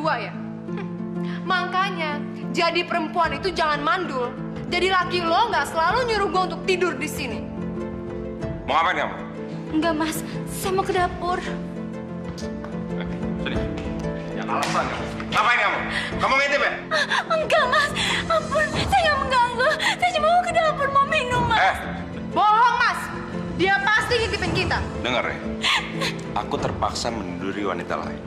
berdua ya? Makanya, jadi perempuan itu jangan mandul. Jadi laki lo nggak selalu nyuruh gue untuk tidur di sini. Mau ngapain kamu? Enggak, Mas. Saya mau ke dapur. Sini. Yang alasan kamu. Ngapain kamu? Kamu ngintip ya? Enggak, Mas. Ampun, saya nggak mengganggu. Saya cuma mau ke dapur, mau minum, Mas. Bohong, Mas. Dia pasti ngintipin kita. Dengar ya. Aku terpaksa menunduri wanita lain.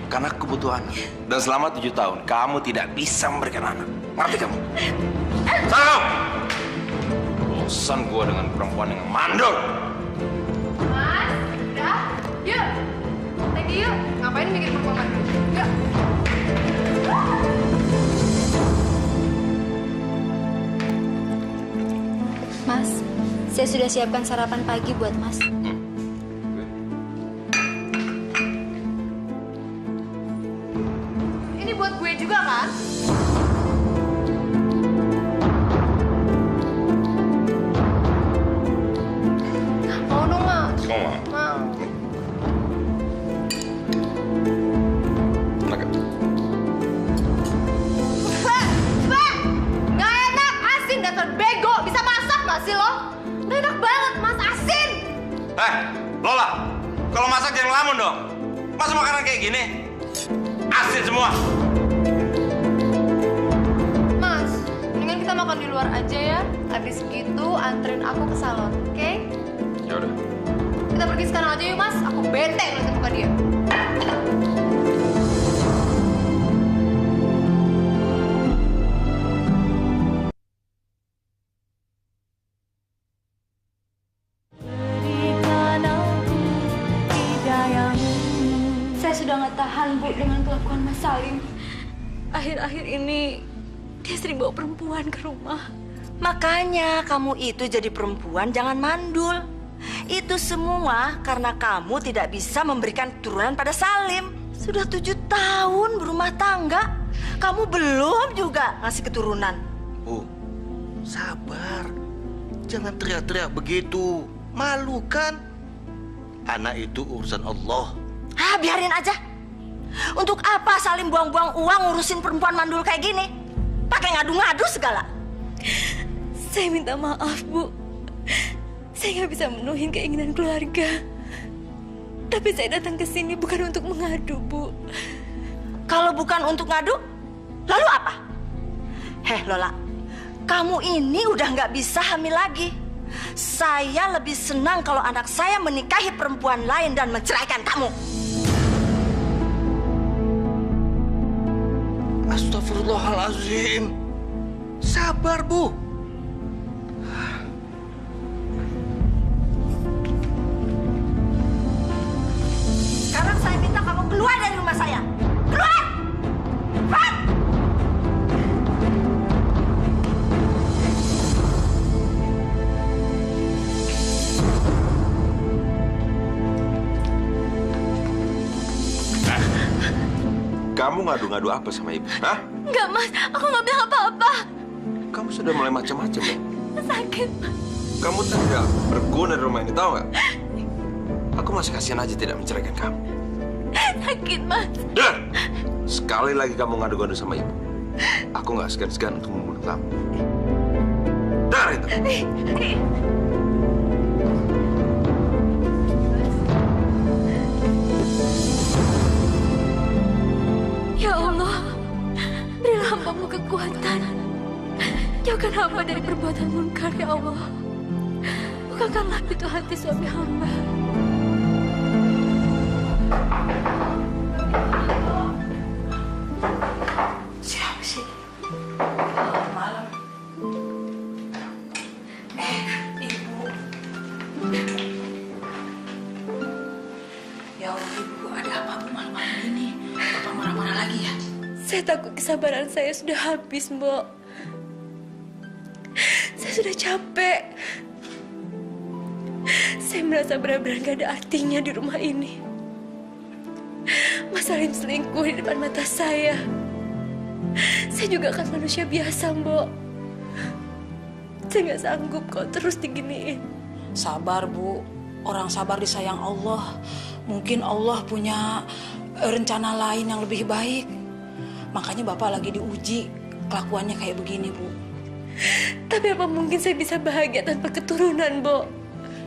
Karena kebutuhan. Dan selama 7 tahun, kamu tidak bisa memberikan anak. Ngerti kamu? Sana! Bosan gua dengan perempuan yang mandul. Mas, udah. Yuk. Lagi yuk. Ngapain mikir perempuan mandul? Yuk. Mas, saya sudah siapkan sarapan pagi buat Mas. Ini buat gue juga kan? Mau dong, Mas. Kamu mau? Mau. Enak. Nggak enak, asin, dasar bego. Bisa masak nggak sih lo? Nggak enak banget, Mas, asin. Lola, kalau masak jangan ngelamun dong. Masa makanan kayak gini? Asin semua. Mas, mendingan kita makan di luar aja ya. Habis gitu anterin aku ke salon, oke? Ya udah. Kita pergi sekarang aja yuk, Mas. Aku bete ngeliatin muka dia. Saya sudah nggak tahan, Bu, dengan kelakuan Mas Salim. Akhir-akhir ini dia sering bawa perempuan ke rumah. Makanya kamu itu jadi perempuan jangan mandul. Itu semua karena kamu tidak bisa memberikan keturunan pada Salim. Sudah 7 tahun berumah tangga, kamu belum juga ngasih keturunan. Bu, sabar. Jangan teriak-teriak begitu. Malu kan? Anak itu urusan Allah. Biarin aja. Untuk apa Salim buang-buang uang ngurusin perempuan mandul kayak gini? Pakai ngadu-ngadu segala. Saya minta maaf, Bu. Saya nggak bisa menuhin keinginan keluarga. Tapi saya datang ke sini bukan untuk mengadu, Bu. Kalau bukan untuk ngadu, lalu apa? Lola, kamu ini udah nggak bisa hamil lagi. Saya lebih senang kalau anak saya menikahi perempuan lain dan menceraikan kamu. Astagfirullahaladzim. Sabar, Bu. Sekarang saya minta kamu keluar dari rumah saya. Keluar! Keluar! Kamu ngadu-ngadu apa sama ibu? Hah? Enggak, Mas. Aku nggak bilang apa-apa. Kamu sudah mulai macam-macam ya? Sakit, Mas. Kamu tidak berguna di rumah ini, tahu nggak? Aku masih kasihan aja tidak menceraikan kamu. Sakit, Mas. Dan sekali lagi kamu ngadu-ngadu sama ibu, aku nggak segan-segan untuk membunuh kamu. Dengar itu. Ya Allah, berilah hamba-Mu kekuatan. Jauhkan hamba dari perbuatan munkar, ya Allah. Bukakanlah pintu hati suami hamba. Siapa sih? Malam. Ibu. Ya Allah, Ibu, ada apa Bu malam-malam ini? Bapak marah-marah lagi ya? Saya takut kesabaran saya sudah habis, Mbok. Saya sudah capek. Saya merasa benar-benar gak ada artinya di rumah ini. Mas Salim selingkuh di depan mata saya. Saya juga kan manusia biasa, Mbok. Saya gak sanggup kok terus diginiin. Sabar, Bu. Orang sabar disayang Allah. Mungkin Allah punya rencana lain yang lebih baik. Makanya Bapak lagi diuji kelakuannya kayak begini, Bu. Tapi apa mungkin saya bisa bahagia tanpa keturunan, Bu?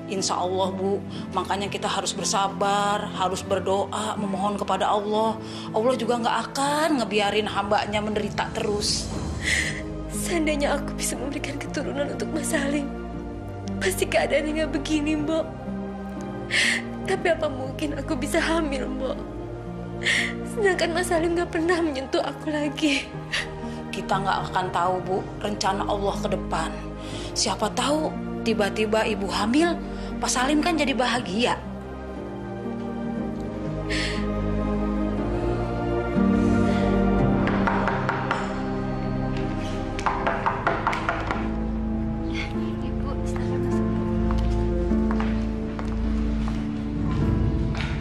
Insya Allah, Bu. Makanya kita harus bersabar, harus berdoa, memohon kepada Allah. Allah juga nggak akan ngebiarin hambanya menderita terus. Seandainya aku bisa memberikan keturunan untuk Mas Salim, pasti keadaannya nggak begini, Mbok. Tapi apa mungkin aku bisa hamil, Mbok? Sedangkan Mas Salim nggak pernah menyentuh aku lagi. Kita nggak akan tahu, Bu, rencana Allah ke depan. Siapa tahu tiba-tiba ibu hamil, Pak Salim kan jadi bahagia.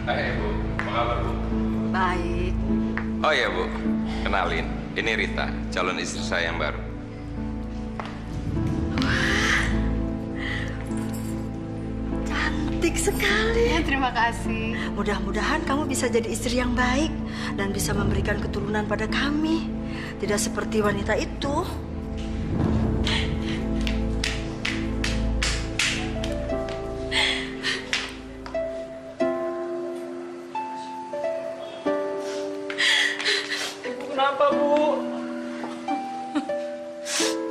Hai Bu, apa kabar Bu? Baik. Oh iya Bu, kenalin, ini Rita, calon istri saya yang baru. Cantik sekali. Ya, terima kasih. Mudah-mudahan kamu bisa jadi istri yang baik dan bisa memberikan keturunan pada kami. Tidak seperti wanita itu. Kenapa, Bu?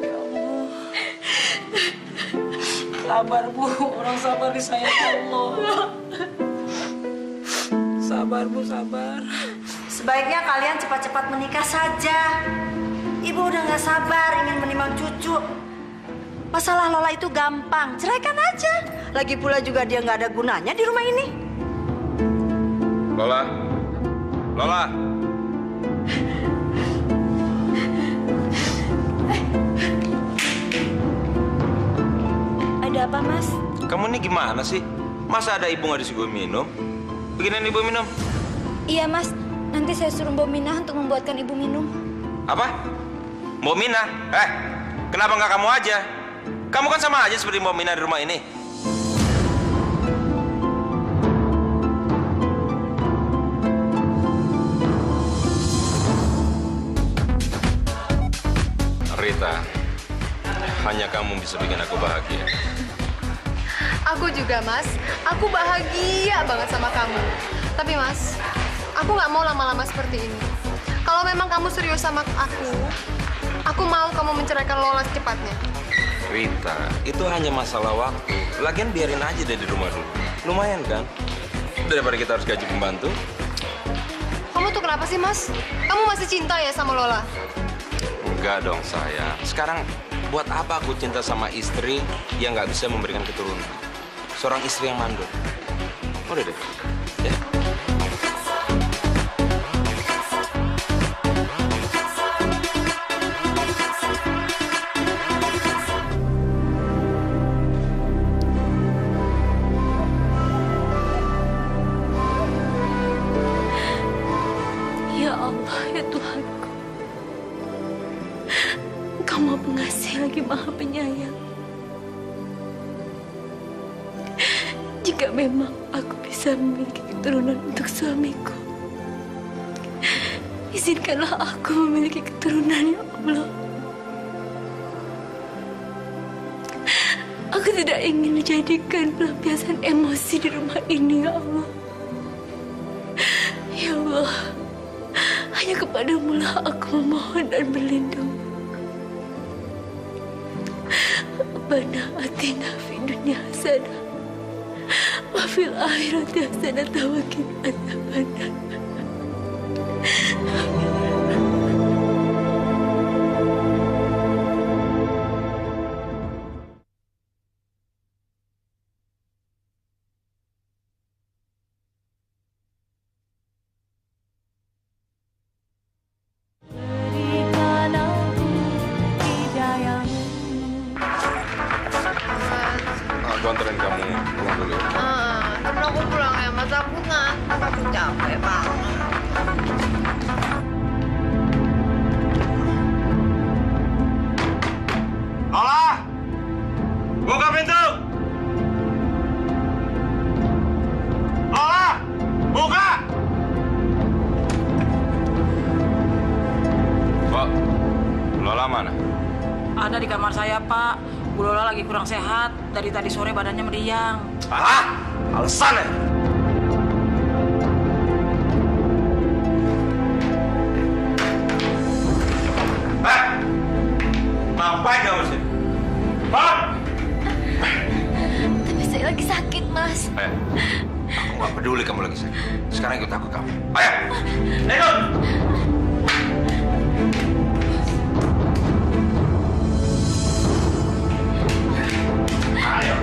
Ya Allah. Sabar, Bu. Orang sabar disayang Allah. Sabar, Bu, sabar. Sebaiknya kalian cepat-cepat menikah saja. Ibu udah gak sabar ingin menimang cucu. Masalah Lola itu gampang, ceraikan aja. Lagi pula juga dia gak ada gunanya di rumah ini. Lola, Lola. Ada apa, Mas? Kamu ini gimana sih? Masa ada ibu nggak disuguh minum? Beginian ibu minum. Iya, Mas. Nanti saya suruh Mbak Minah untuk membuatkan ibu minum. Apa? Mbak Mina? Kenapa nggak kamu aja? Kamu kan sama aja seperti Mbak Mina di rumah ini. Rita, hanya kamu bisa bikin aku bahagia. Aku juga, Mas. Aku bahagia banget sama kamu. Tapi, Mas, aku nggak mau lama-lama seperti ini. Kalau memang kamu serius sama aku mau kamu menceraikan Lola secepatnya. Rita, itu hanya masalah waktu. Lagian biarin aja deh di rumah dulu. Lumayan kan? Daripada kita harus gaji pembantu. Kamu tuh kenapa sih, Mas? Kamu masih cinta ya sama Lola? Enggak dong, sayang. Sekarang buat apa aku cinta sama istri yang nggak bisa memberikan keturunan? Seorang istri yang mandul. Udah deh, ya. Ya Allah, ya Tuhanku. Engkau Maha Pengasih lagi Maha Penyayang. Jika memang aku bisa memiliki keturunan untuk suamiku, izinkanlah aku memiliki keturunan, ya Allah. Aku tidak ingin dijadikan pelampiasan emosi di rumah ini, ya Allah. Ya Allah, hanya kepadamu lah aku memohon dan berlindung. Rabbana atina fid dunya hasanah wa fil akhirati hasanah wa qina adzabannar. Aku anterin kamu pulang dulu. Tapi aku pulang ya, Mas. Aku ngantuk, aku capek banget. Lola! Buka pintu! Lola! Buka! ada di kamar saya, Pak. Bu Lola lagi kurang sehat. Dari tadi sore badannya meriang. Ah, alasan ya? Ngapain kamu sih? Pak! Tapi saya lagi sakit, Mas. Ayo, aku nggak peduli kamu lagi sakit. Sekarang ikut aku kamu. Ayo, ikut! Ayo.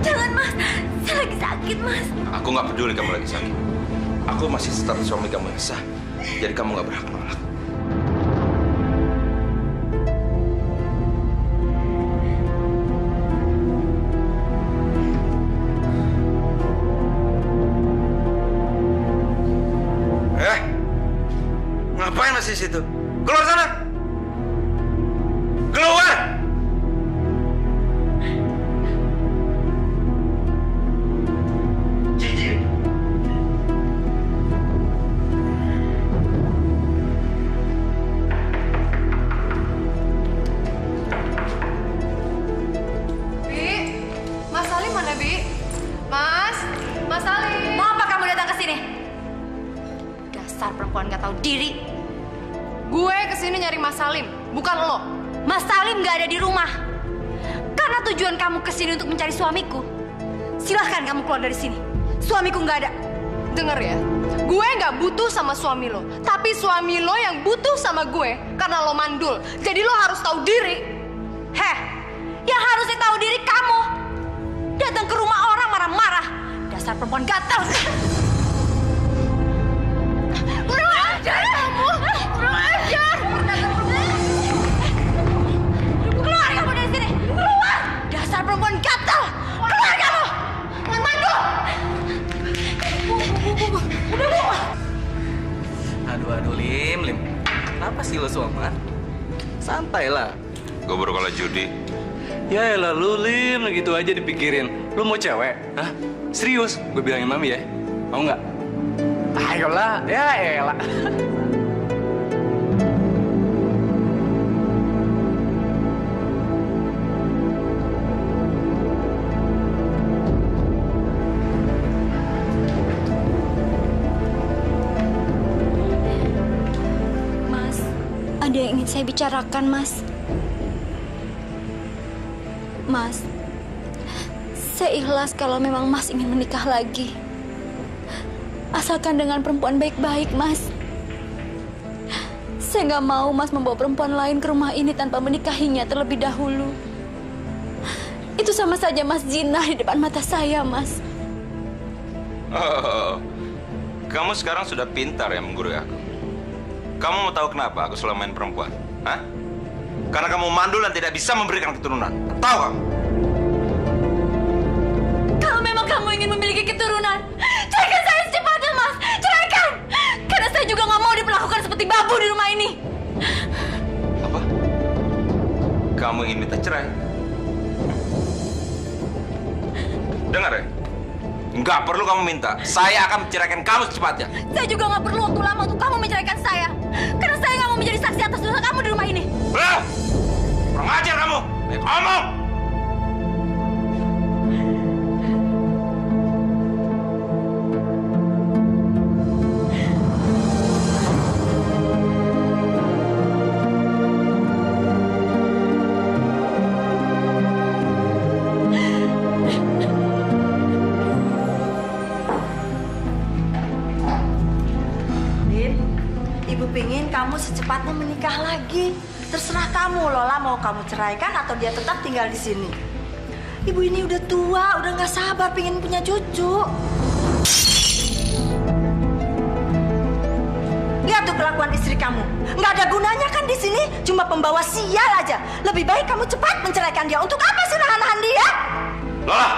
Jangan, Mas. Saya lagi sakit, Mas. Aku nggak peduli kamu lagi sakit. Aku masih status suami kamu yang sah. Jadi kamu nggak berhak nolak. Ngapain masih di situ? Keluar sana! Keluar! Bi, Mas Salim mana, Bi? Mas Salim. Mau apa kamu datang ke sini? Dasar perempuan gak tahu diri. Gue kesini nyari Mas Salim, bukan lo. Mas Salim gak ada di rumah. Karena tujuan kamu kesini untuk mencari suamiku. Silahkan kamu keluar dari sini. Suamiku gak ada. Denger ya, gue nggak butuh sama suami lo, tapi suami lo yang butuh sama gue karena lo mandul. Jadi lo harus tahu diri. Heh, yang harusnya tahu diri kamu. Datang ke rumah orang marah-marah. Dasar perempuan gatel. Kurang ajar kamu. Kurang ajar. Keluar kamu dari sini. Keluar. Dasar perempuan gatel. Keluar kamu. Mandul. Udah, Bu. Aduh, Lim. Kenapa sih lo suamat? Santai lah. Gue baru kalah judi. Ya elah lu, Lim, gitu aja dipikirin. Lu mau cewek? Hah? Serius? Gue bilangin mami ya. Mau nggak? Ayolah, ya elah. Mas, ada yang ingin saya bicarakan, Mas. Mas, saya ikhlas kalau memang Mas ingin menikah lagi. Asalkan dengan perempuan baik-baik, Mas. Saya nggak mau Mas membawa perempuan lain ke rumah ini tanpa menikahinya terlebih dahulu. Itu sama saja Mas zina di depan mata saya, Mas. Oh, kamu sekarang sudah pintar ya menggurui aku. Kamu mau tahu kenapa aku selalu main perempuan? Hah? Karena kamu mandul dan tidak bisa memberikan keturunan. Tahu kamu? Kalau memang kamu ingin memiliki keturunan, ceraikan saya secepatnya, Mas. Ceraikan! Karena saya juga nggak mau diperlakukan seperti babu di rumah ini. Apa? Kamu ingin minta cerai? Dengar ya? Nggak perlu kamu minta. Saya akan menceraikan kamu secepatnya. Saya juga nggak perlu waktu lama untuk kamu menceraikan saya. Karena saya nggak mau menjadi saksi atas dosa kamu di rumah ini. Kurang ajar kamu! Baik ngomong! Lin, Ibu pingin kamu secepatnya menikah lagi. Terserah kamu, Lola mau kamu ceraikan atau dia tetap tinggal di sini. Ibu ini udah tua, udah nggak sabar pingin punya cucu. Lihat tuh kelakuan istri kamu. Nggak ada gunanya kan di sini, cuma pembawa sial aja. Lebih baik kamu cepat menceraikan dia. Untuk apa sih nahan-nahan dia? Lola!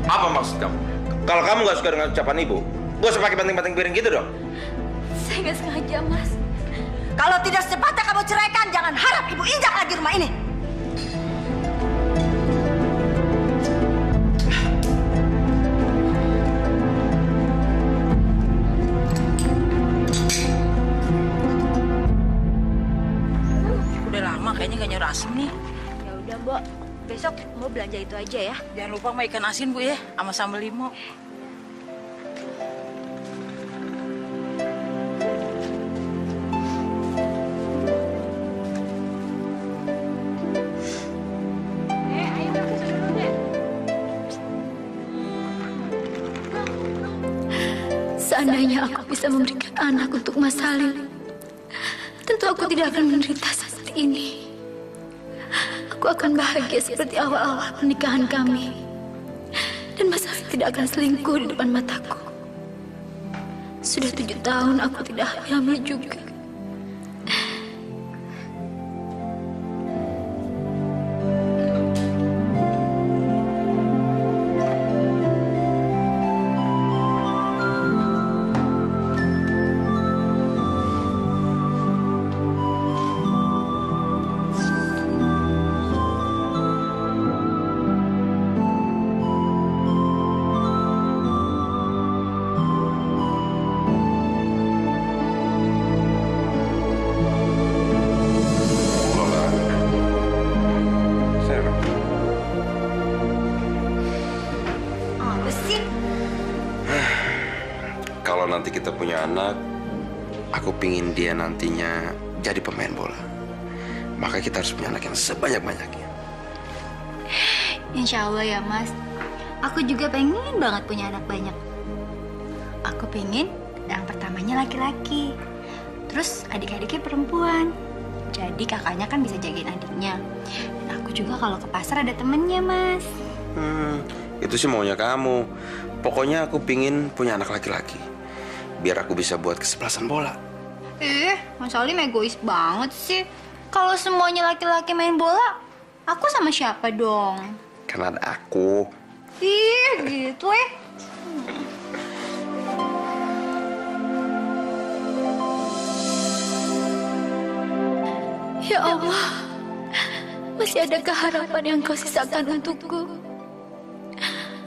Apa maksud kamu? Kalau kamu nggak suka dengan ucapan ibu, gak usah pakai banting-banting piring gitu dong. Saya nggak sengaja, Mas. Kalau tidak secepatnya kamu ceraikan, jangan harap ibu injak lagi rumah ini. nggak nyuruh asin nih. Ya udah, Mbok. Besok mau belanja itu aja ya. Jangan lupa sama ikan asin, Bu ya, sama sambal limo. Seandainya aku bisa memberikan anak untuk Mas Salim, tentu aku tidak akan menderita seperti ini. Aku akan bahagia seperti awal-awal pernikahan kami. Dan Mas Salim tidak akan selingkuh di depan mataku. Sudah 7 tahun aku tidak hamil juga. Lola, sayang, Apa sih? kalau nanti kita punya anak, aku pingin dia nantinya jadi pemain bola. Maka kita harus punya anak yang sebanyak-banyaknya. Insya Allah ya, Mas. Aku juga pengen banget punya anak banyak. Aku pengen yang pertamanya laki-laki. Terus adik-adiknya perempuan. Jadi kakaknya kan bisa jagain adiknya. Dan aku juga kalau ke pasar ada temennya, Mas. Itu sih maunya kamu. Pokoknya aku pingin punya anak laki-laki. Biar aku bisa buat kesebelasan bola. Mas Salim egois banget sih. Kalau semuanya laki-laki main bola, aku sama siapa dong? Karena ada aku. Ih, gitu Ya Allah, masih adakah harapan yang kau sisakan untukku?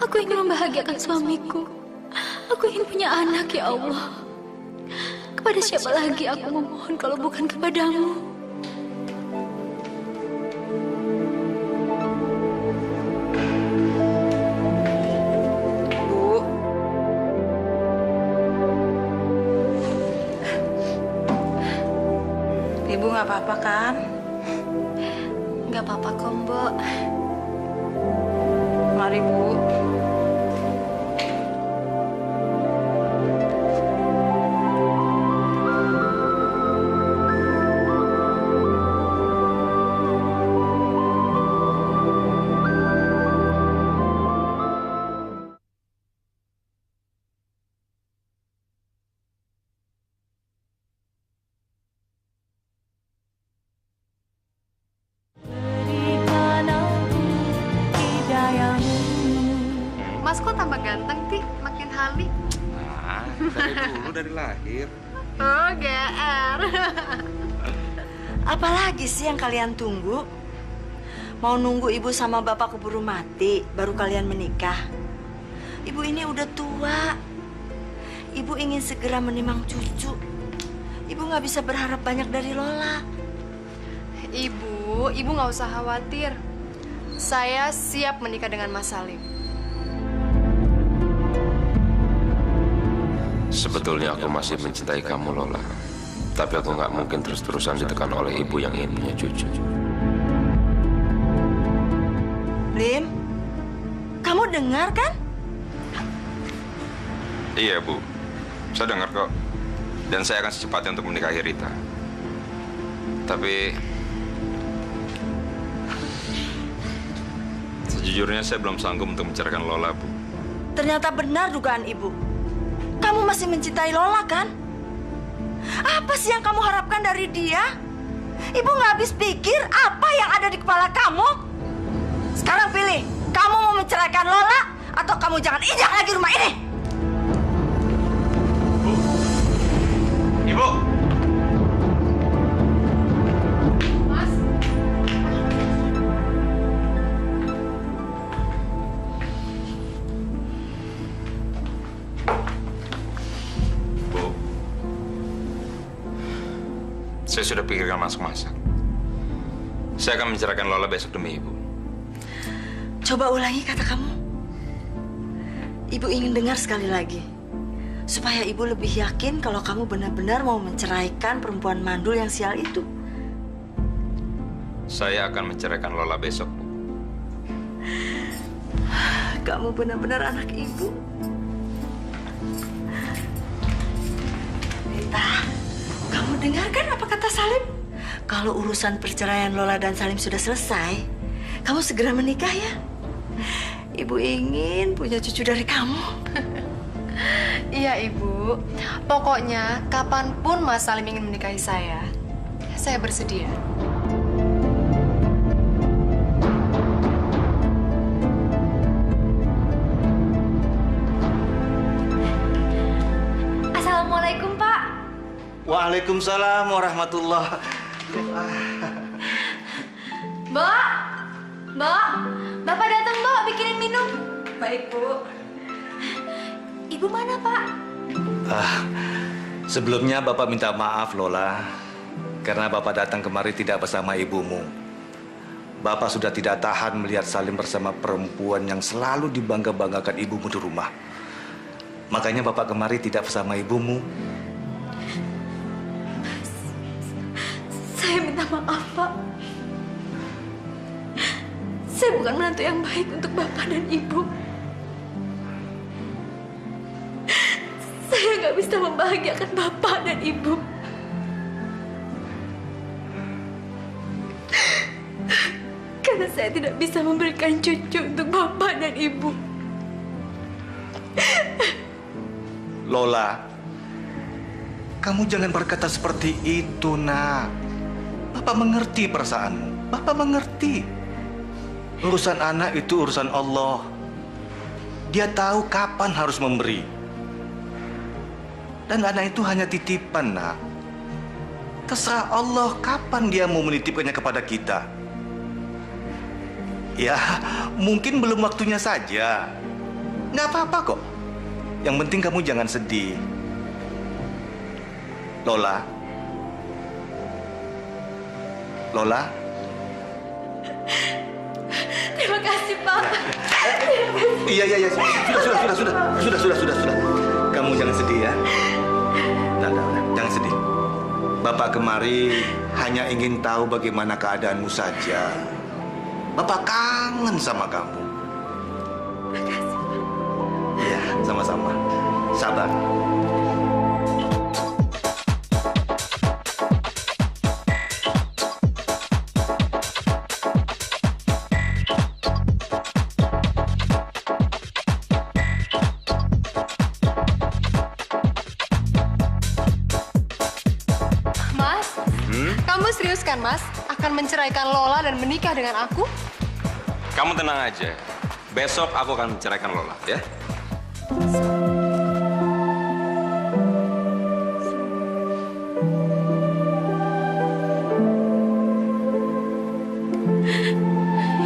Aku ingin membahagiakan suamiku. Aku ingin punya anak, ya Allah. Kepada siapa lagi aku memohon kalau bukan kepadamu? Bu. Ibu nggak apa-apa kan? Gak apa-apa kok, Mbok. Mari, Bu. Mas kok tambah ganteng, Ti? Makin hari. Nah, dari dulu dari lahir. Oh, GR. Apalagi sih yang kalian tunggu? Mau nunggu ibu sama bapak keburu mati, baru kalian menikah? Ibu ini udah tua. Ibu ingin segera menimang cucu. Ibu nggak bisa berharap banyak dari Lola. Ibu nggak usah khawatir. Saya siap menikah dengan Mas Salim. Sebetulnya aku masih mencintai kamu, Lola. Tapi aku nggak mungkin terus-terusan ditekan oleh ibu yang ingin punya cucu. Lim, kamu dengar kan? Iya, Bu. Saya dengar kok. Dan saya akan secepatnya untuk menikahi Rita. Tapi sejujurnya saya belum sanggup untuk menceraikan Lola, Bu. Ternyata benar dugaan ibu. Kamu masih mencintai Lola kan? Apa sih yang kamu harapkan dari dia? Ibu nggak habis pikir apa yang ada di kepala kamu? Sekarang pilih, kamu mau menceraikan Lola atau kamu jangan injak lagi rumah ini? Ibu! Bu, saya sudah pikirkan masak-masak. Saya akan menceraikan Lola besok demi Ibu. Coba ulangi kata kamu. Ibu ingin dengar sekali lagi. Supaya ibu lebih yakin kalau kamu benar-benar mau menceraikan perempuan mandul yang sial itu. Saya akan menceraikan Lola besok, Bu. Kamu benar-benar anak ibu. Rita, kamu dengarkan apa kata Salim? Kalau urusan perceraian Lola dan Salim sudah selesai, kamu segera menikah ya. Ibu ingin punya cucu dari kamu. Iya, Ibu. Pokoknya kapanpun Mas Salim ingin menikahi saya bersedia. Assalamualaikum, Pak. Waalaikumsalam warahmatullah. Mbak, Bapak datang, Mbak, bikinin minum. Baik, Bu. Ibu mana, Pak? Sebelumnya Bapak minta maaf, Lola. Karena Bapak datang kemari tidak bersama ibumu. Bapak sudah tidak tahan melihat Salim bersama perempuan yang selalu dibangga-banggakan ibumu di rumah. Makanya Bapak kemari tidak bersama ibumu. Saya minta maaf, Pak. Saya bukan menantu yang baik untuk Bapak dan Ibu. Saya nggak bisa membahagiakan Bapak dan Ibu. Karena saya tidak bisa memberikan cucu untuk Bapak dan Ibu. Lola, kamu jangan berkata seperti itu, nak. Bapak mengerti perasaanmu. Bapak mengerti. Urusan anak itu urusan Allah. Dia tahu kapan harus memberi. Dan anak itu hanya titipan, nak. Terserah Allah kapan dia mau menitipkannya kepada kita. Ya, mungkin belum waktunya saja. Nggak apa-apa kok. Yang penting kamu jangan sedih. Lola. Lola. Terima kasih, Pak. Iya. Sudah. Kamu jangan sedih ya. Nah, jangan sedih. Bapak kemari hanya ingin tahu bagaimana keadaanmu saja. Bapak kangen sama kamu. Makasih, Pak. Iya, sama-sama. Sabar. Mas, kamu serius kan, Mas? Akan menceraikan Lola dan menikah dengan aku? Kamu tenang aja. Besok aku akan menceraikan Lola, ya.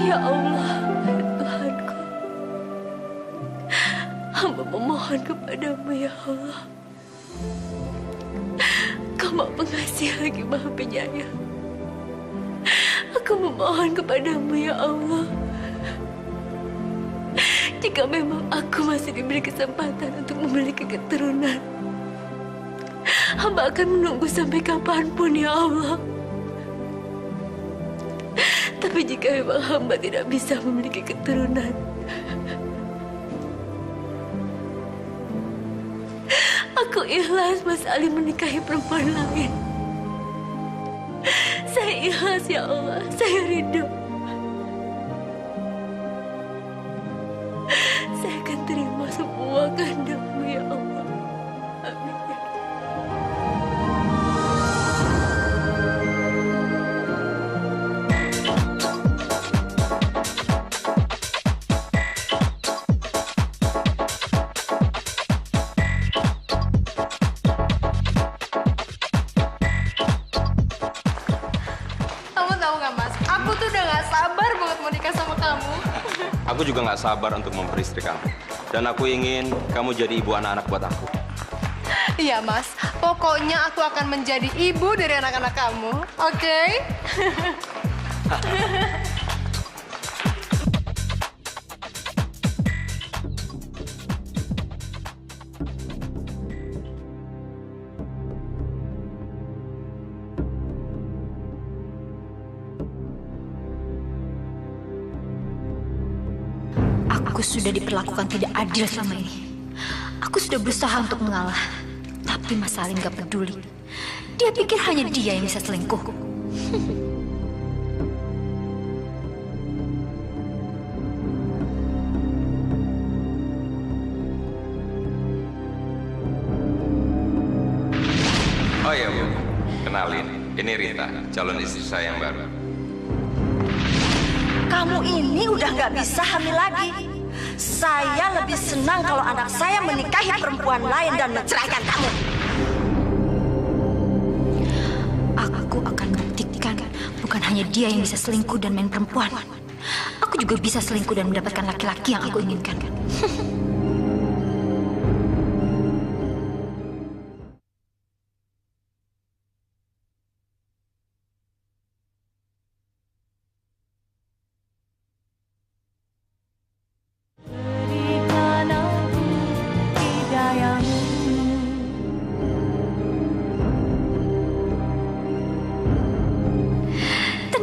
Ya Allah, Tuhanku. Hamba memohon kepadamu, ya Allah. Kau Maha Pengasih lagi Maha Penyayang. Aku memohon kepadamu, ya Allah. Jika memang aku masih diberi kesempatan untuk memiliki keturunan, hamba akan menunggu sampai kapanpun, ya Allah. Tapi jika memang hamba tidak bisa memiliki keturunan, aku ikhlas Mas Ali menikahi perempuan lain. Saya ikhlas, ya Allah. Saya ridho. Saya akan terima semua kehendak-Mu, ya Allah. Amin. Kamu tahu nggak, Mas? Aku tuh udah nggak sabar banget mau nikah sama kamu. Aku juga nggak sabar untuk memperistri kamu. Dan aku ingin kamu jadi ibu anak-anak buat aku. Iya, Mas. Pokoknya aku akan menjadi ibu dari anak-anak kamu. Oke? Aku sudah diperlakukan tidak adil selama ini. Aku sudah berusaha untuk mengalah. Tapi Mas Salim gak peduli. Dia pikir hanya dia yang bisa selingkuh. Oh iya Bu, kenalin. Ini Rita, calon istri saya yang baru. Kamu ini udah nggak bisa hamil lagi. Saya lebih senang kalau anak saya menikahi perempuan lain dan menceraikan kamu. Aku akan buktikan bukan hanya dia yang bisa selingkuh dan main perempuan. Aku juga bisa selingkuh dan mendapatkan laki-laki yang aku inginkan.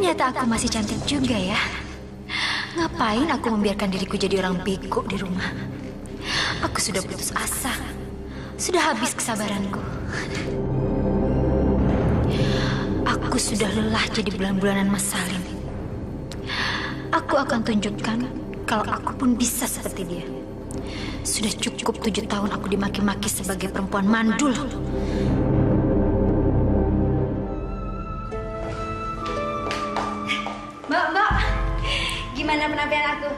Ternyata aku masih cantik juga ya. Ngapain aku membiarkan diriku jadi orang bego di rumah? Aku sudah putus asa. Sudah habis kesabaranku. Aku sudah lelah jadi bulan-bulanan Mas Salim. Aku akan tunjukkan kalau aku pun bisa seperti dia. Sudah cukup 7 tahun aku dimaki-maki sebagai perempuan mandul. Mbak, gimana penampilan aku?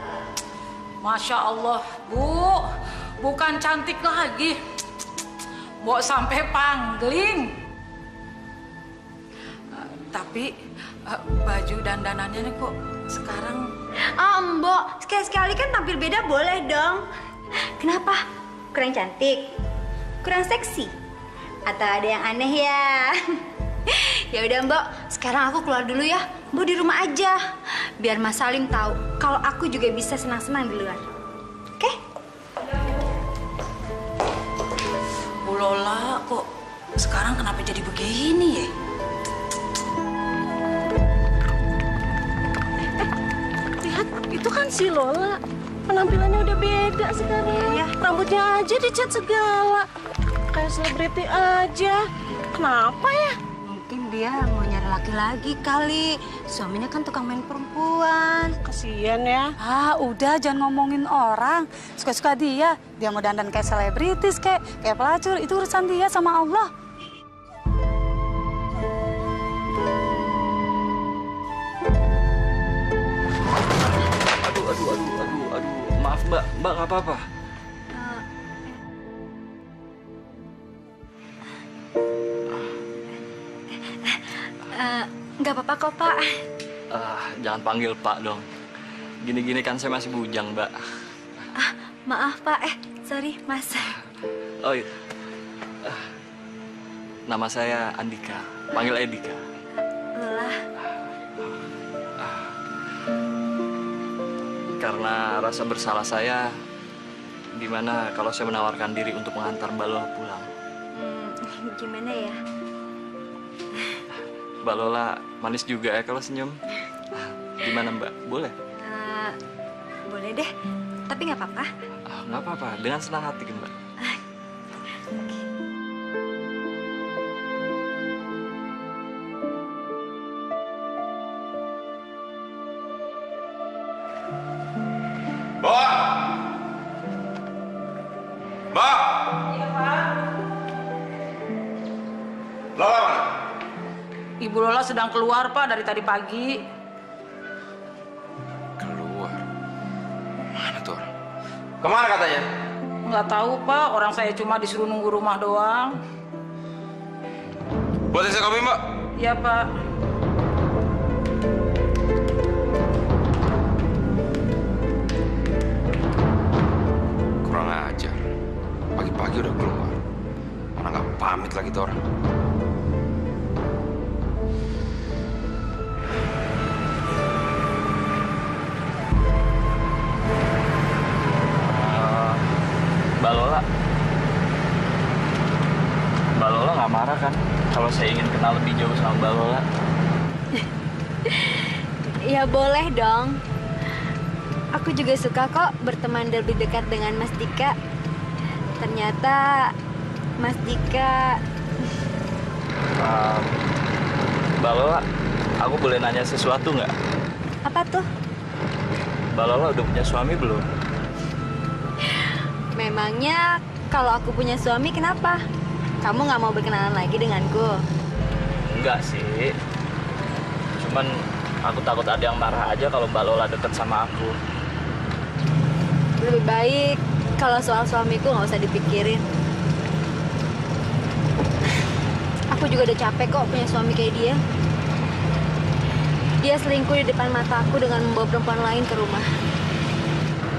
Masya Allah, Bu, bukan cantik lagi. Mbok sampai pangling. Tapi baju dandanannya nih kok sekarang... Mbok, sekali-sekali kan tampil beda boleh dong. Kenapa? Kurang cantik? Kurang seksi? Atau ada yang aneh ya? Ya udah Mbok, sekarang aku keluar dulu ya. Mbok di rumah aja, biar Mas Salim tahu kalau aku juga bisa senang-senang di luar. Oke? Bu Lola kok sekarang kenapa jadi begini ya? Lihat, itu kan si Lola. Penampilannya udah beda sekarang. Ya. Rambutnya aja dicat segala. Kayak selebriti aja. Kenapa ya? Mungkin dia mau nyari laki-lagi kali. Suaminya kan tukang main perempuan. Kasian ya. Udah jangan ngomongin orang. Suka-suka dia. Dia mau dandan kayak selebritis, kayak pelacur. Itu urusan dia sama Allah. Aduh. Maaf Mbak nggak apa-apa. Nggak apa-apa kok, Pak. Jangan panggil Pak dong. Gini-gini kan saya masih bujang, Mbak. Maaf, Pak. Sorry, Mas. Oh iya. Nama saya Andika. Panggil Edika. Lah. Karena rasa bersalah saya, gimana kalau saya menawarkan diri untuk mengantar Mbak Lola pulang? Gimana ya? Mbak Lola manis juga ya kalau senyum. Gimana Mbak? Boleh? Boleh deh, tapi nggak apa-apa. Nggak apa-apa, dengan senang hati Mbak. Mbak! Mbak! Iya, Pak. Lola mana? Ibu Lola sedang keluar, Pak, dari tadi pagi. Keluar? Mana tuh orang? Kemana katanya? Nggak tahu, Pak. Orang saya cuma disuruh nunggu rumah doang. Buatin saya kopi, Mbak. Iya, Pak. Kurang ajar. Pagi-pagi udah keluar. Mana nggak pamit lagi tuh orang. ingin kenal lebih jauh sama Mbak Lola. Ya boleh dong. Aku juga suka kok berteman lebih dekat dengan Mas Dika. Ternyata Mas Dika... Mbak Lola, aku boleh nanya sesuatu nggak? Apa tuh? Mbak Lola udah punya suami belum? Memangnya kalau aku punya suami kenapa? Kamu nggak mau berkenalan lagi denganku? Enggak sih. Cuman aku takut ada yang marah aja kalau Mbak Lola deket sama aku. Lebih baik kalau soal suamiku nggak usah dipikirin. Aku juga udah capek kok punya suami kayak dia. Dia selingkuh di depan mata aku dengan membawa perempuan lain ke rumah.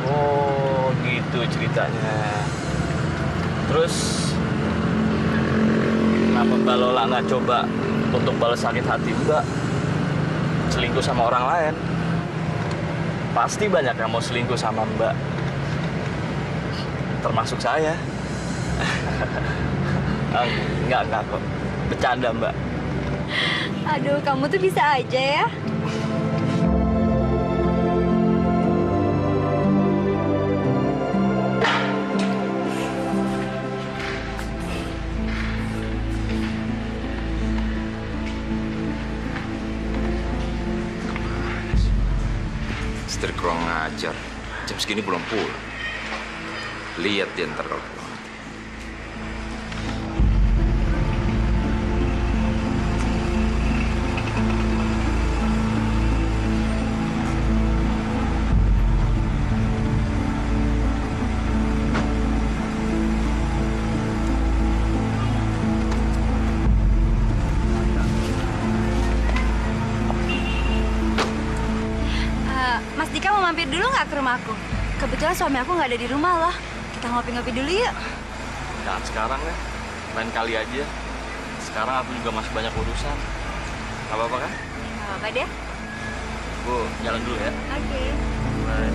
Oh, gitu ceritanya. Terus kenapa Mbak Lola nggak coba untuk balas sakit hati Mbak? Selingkuh sama orang lain. Pasti banyak yang mau selingkuh sama Mbak. Termasuk saya. Enggak kok. Bercanda, Mbak. Aduh, kamu tuh bisa aja ya. Istri kurang ngajar. Jam segini belum pulang. Lihat dia ntar kalau pulang. Mas Dika mau mampir dulu nggak ke rumah aku? Kebetulan suami aku nggak ada di rumah loh. Kita ngopi-ngopi dulu yuk. Jangan sekarang ya. Lain kali aja. Sekarang aku juga masih banyak urusan. Gak apa-apa kan? Nggak apa-apa deh. Aku jalan dulu ya. Oke. Bye.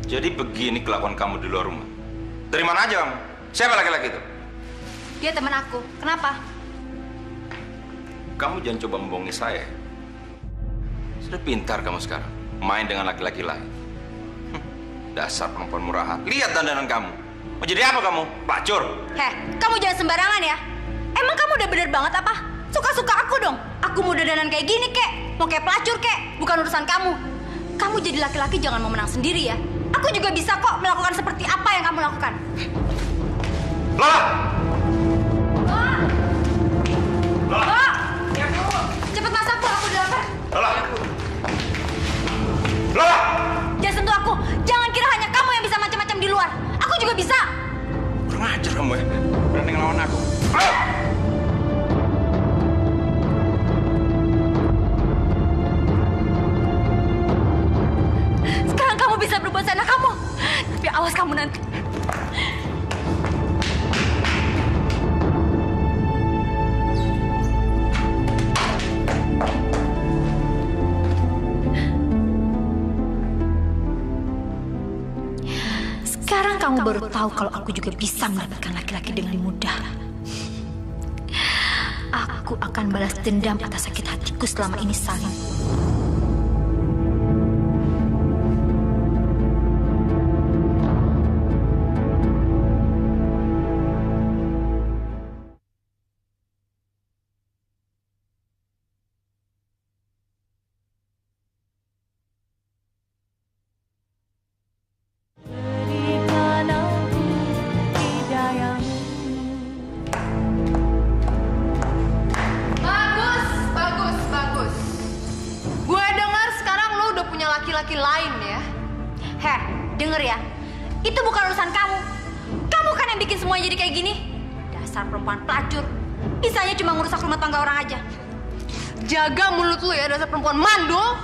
Jadi begini kelakuan kamu di luar rumah. Dari mana aja kamu? Siapa laki-laki itu? Dia teman aku. Kenapa? Kamu jangan coba membohongi saya. Sudah pintar kamu sekarang. Main dengan laki-laki lain. Dasar perempuan murahan. Lihat dandanan kamu. Mau jadi apa kamu? Pelacur? Heh, kamu jangan sembarangan ya. Emang kamu udah bener banget apa? Suka-suka aku dong. Aku mau dandanan kayak gini, kek. Mau kayak pelacur, kek. Bukan urusan kamu. Kamu jadi laki-laki jangan mau menang sendiri ya. Aku juga bisa kok melakukan seperti apa yang kamu lakukan. Lola! Lola! Cepet masak, Bu. Aku udah lapar. Lola! Lola! Jangan sentuh aku. Jangan kira hanya kamu yang bisa macam-macam di luar. Aku juga bisa. Kurang ajar kamu ya. Berani ngelawan aku. Ayo! Sekarang kamu bisa berbuat seenak kamu. Tapi awas kamu nanti. Sekarang kamu baru tahu kalau aku juga bisa mendapatkan laki-laki dengan mudah. Aku akan balas dendam atas sakit hatiku selama ini, Salim. Bagus, bagus, bagus. denger ya. Itu bukan urusan kamu. Kamu kan yang bikin semuanya jadi kayak gini. Dasar perempuan pelacur. Bisanya cuma ngerusak rumah tangga orang aja. Jaga mulut lu ya, dasar perempuan mandul.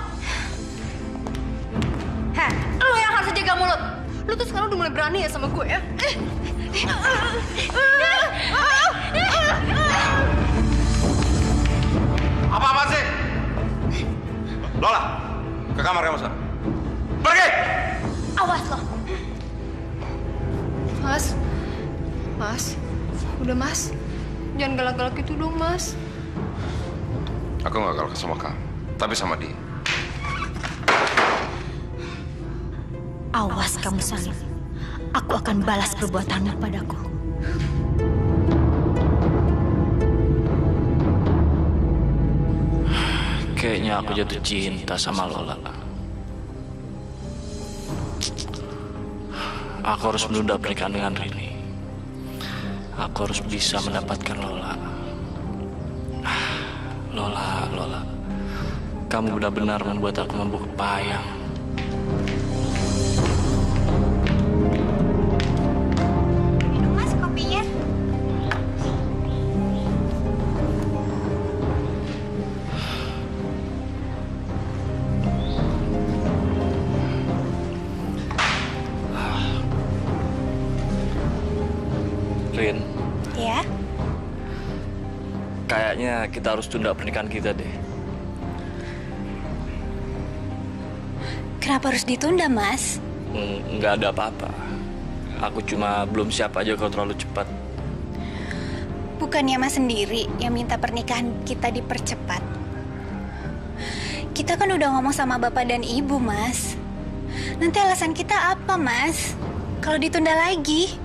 Heh, lu yang harus jaga mulut. Lu tuh sekarang udah mulai berani ya sama gue ya? Apa-apaan sih? Lola, ke kamar kamu sana. Pergi! Awas lo. Mas, udah mas. Jangan galak-galak itu dong, Mas. Aku nggak galak sama kamu, tapi sama dia. Awas kamu, Salim. Aku akan balas perbuatanmu padaku. Kayaknya aku jatuh cinta sama Lola. Aku harus menunda pernikahan dengan Rini. Aku harus bisa mendapatkan Lola. Lola. Kamu benar-benar membuat aku membuk kepayang. Mas, kopinya. Rin, Ya. kayaknya kita harus tunda pernikahan kita deh. Kenapa harus ditunda, Mas? Nggak ada apa-apa. Aku cuma belum siap aja kalau terlalu cepat. Bukannya Mas sendiri yang minta pernikahan kita dipercepat. Kita kan udah ngomong sama Bapak dan Ibu, Mas. Nanti alasan kita apa, Mas? Kalau ditunda lagi?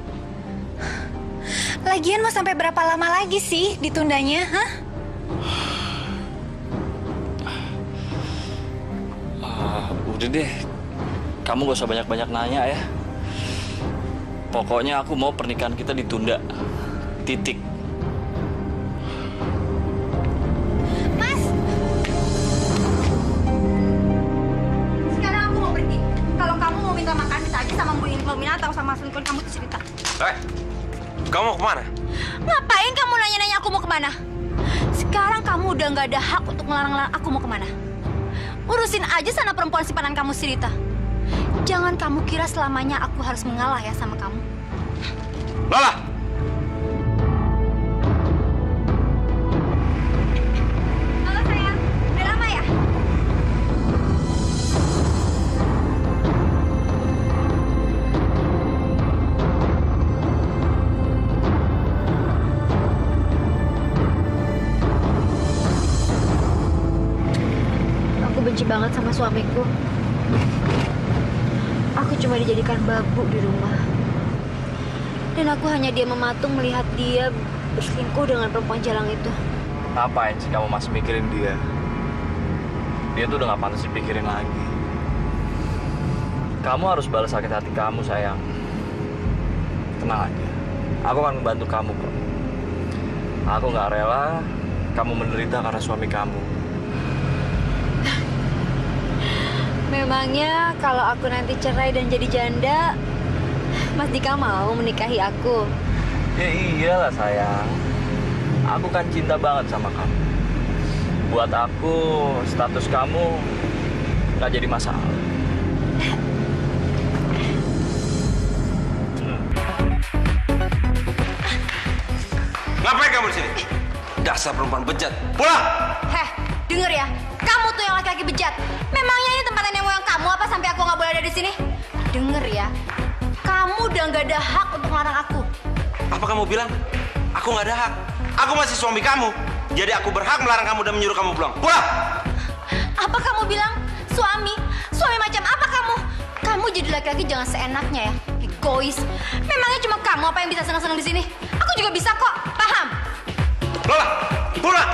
Lagian mau sampai berapa lama lagi sih ditundanya, hah? Udah deh, kamu gak usah banyak-banyak nanya ya. Pokoknya aku mau pernikahan kita ditunda. Titik. Mas! Sekarang aku mau pergi. Kalau kamu mau minta makan, minta aja sama Bu Minata atau sama selingkuhan kamu tuh cerita. Kamu mau kemana? Ngapain kamu nanya-nanya aku mau kemana? Sekarang kamu udah nggak ada hak untuk melarang-larang aku mau kemana. Urusin aja sana perempuan simpanan kamu si Rita. Jangan kamu kira selamanya aku harus mengalah ya sama kamu. Lola! Halo sayang, udah lama ya? Aku benci banget sama suamiku. Aku cuma dijadikan babu di rumah. Dan aku hanya diam mematung melihat dia berselingkuh dengan perempuan jalang itu. Ngapain sih kamu masih mikirin dia? Dia tuh udah gak pantas dipikirin lagi. Kamu harus balas sakit hati kamu, sayang. Tenang aja. Aku akan membantu kamu kok. Aku gak rela kamu menderita karena suami kamu. Memangnya kalau aku nanti cerai dan jadi janda, Mas Dika mau menikahi aku? Ya iyalah sayang. Aku kan cinta banget sama kamu. Buat aku, status kamu gak jadi masalah. Ngapain kamu di sini? Dasar perempuan bejat. Pulang! Heh, denger ya. Kamu tuh yang laki-laki bejat. Memangnya ini tempat nenek moyang kamu apa sampai aku nggak boleh ada di sini? Denger ya. Kamu udah nggak ada hak untuk melarang aku. Apa kamu bilang? Aku nggak ada hak. Aku masih suami kamu. Jadi aku berhak melarang kamu dan menyuruh kamu pulang. Pulang! Apa kamu bilang? Suami? Suami macam apa kamu? Kamu jadi laki-laki jangan seenaknya ya. Egois. Memangnya cuma kamu apa yang bisa senang-senang di sini? Aku juga bisa kok. Paham? Lola! Pulang!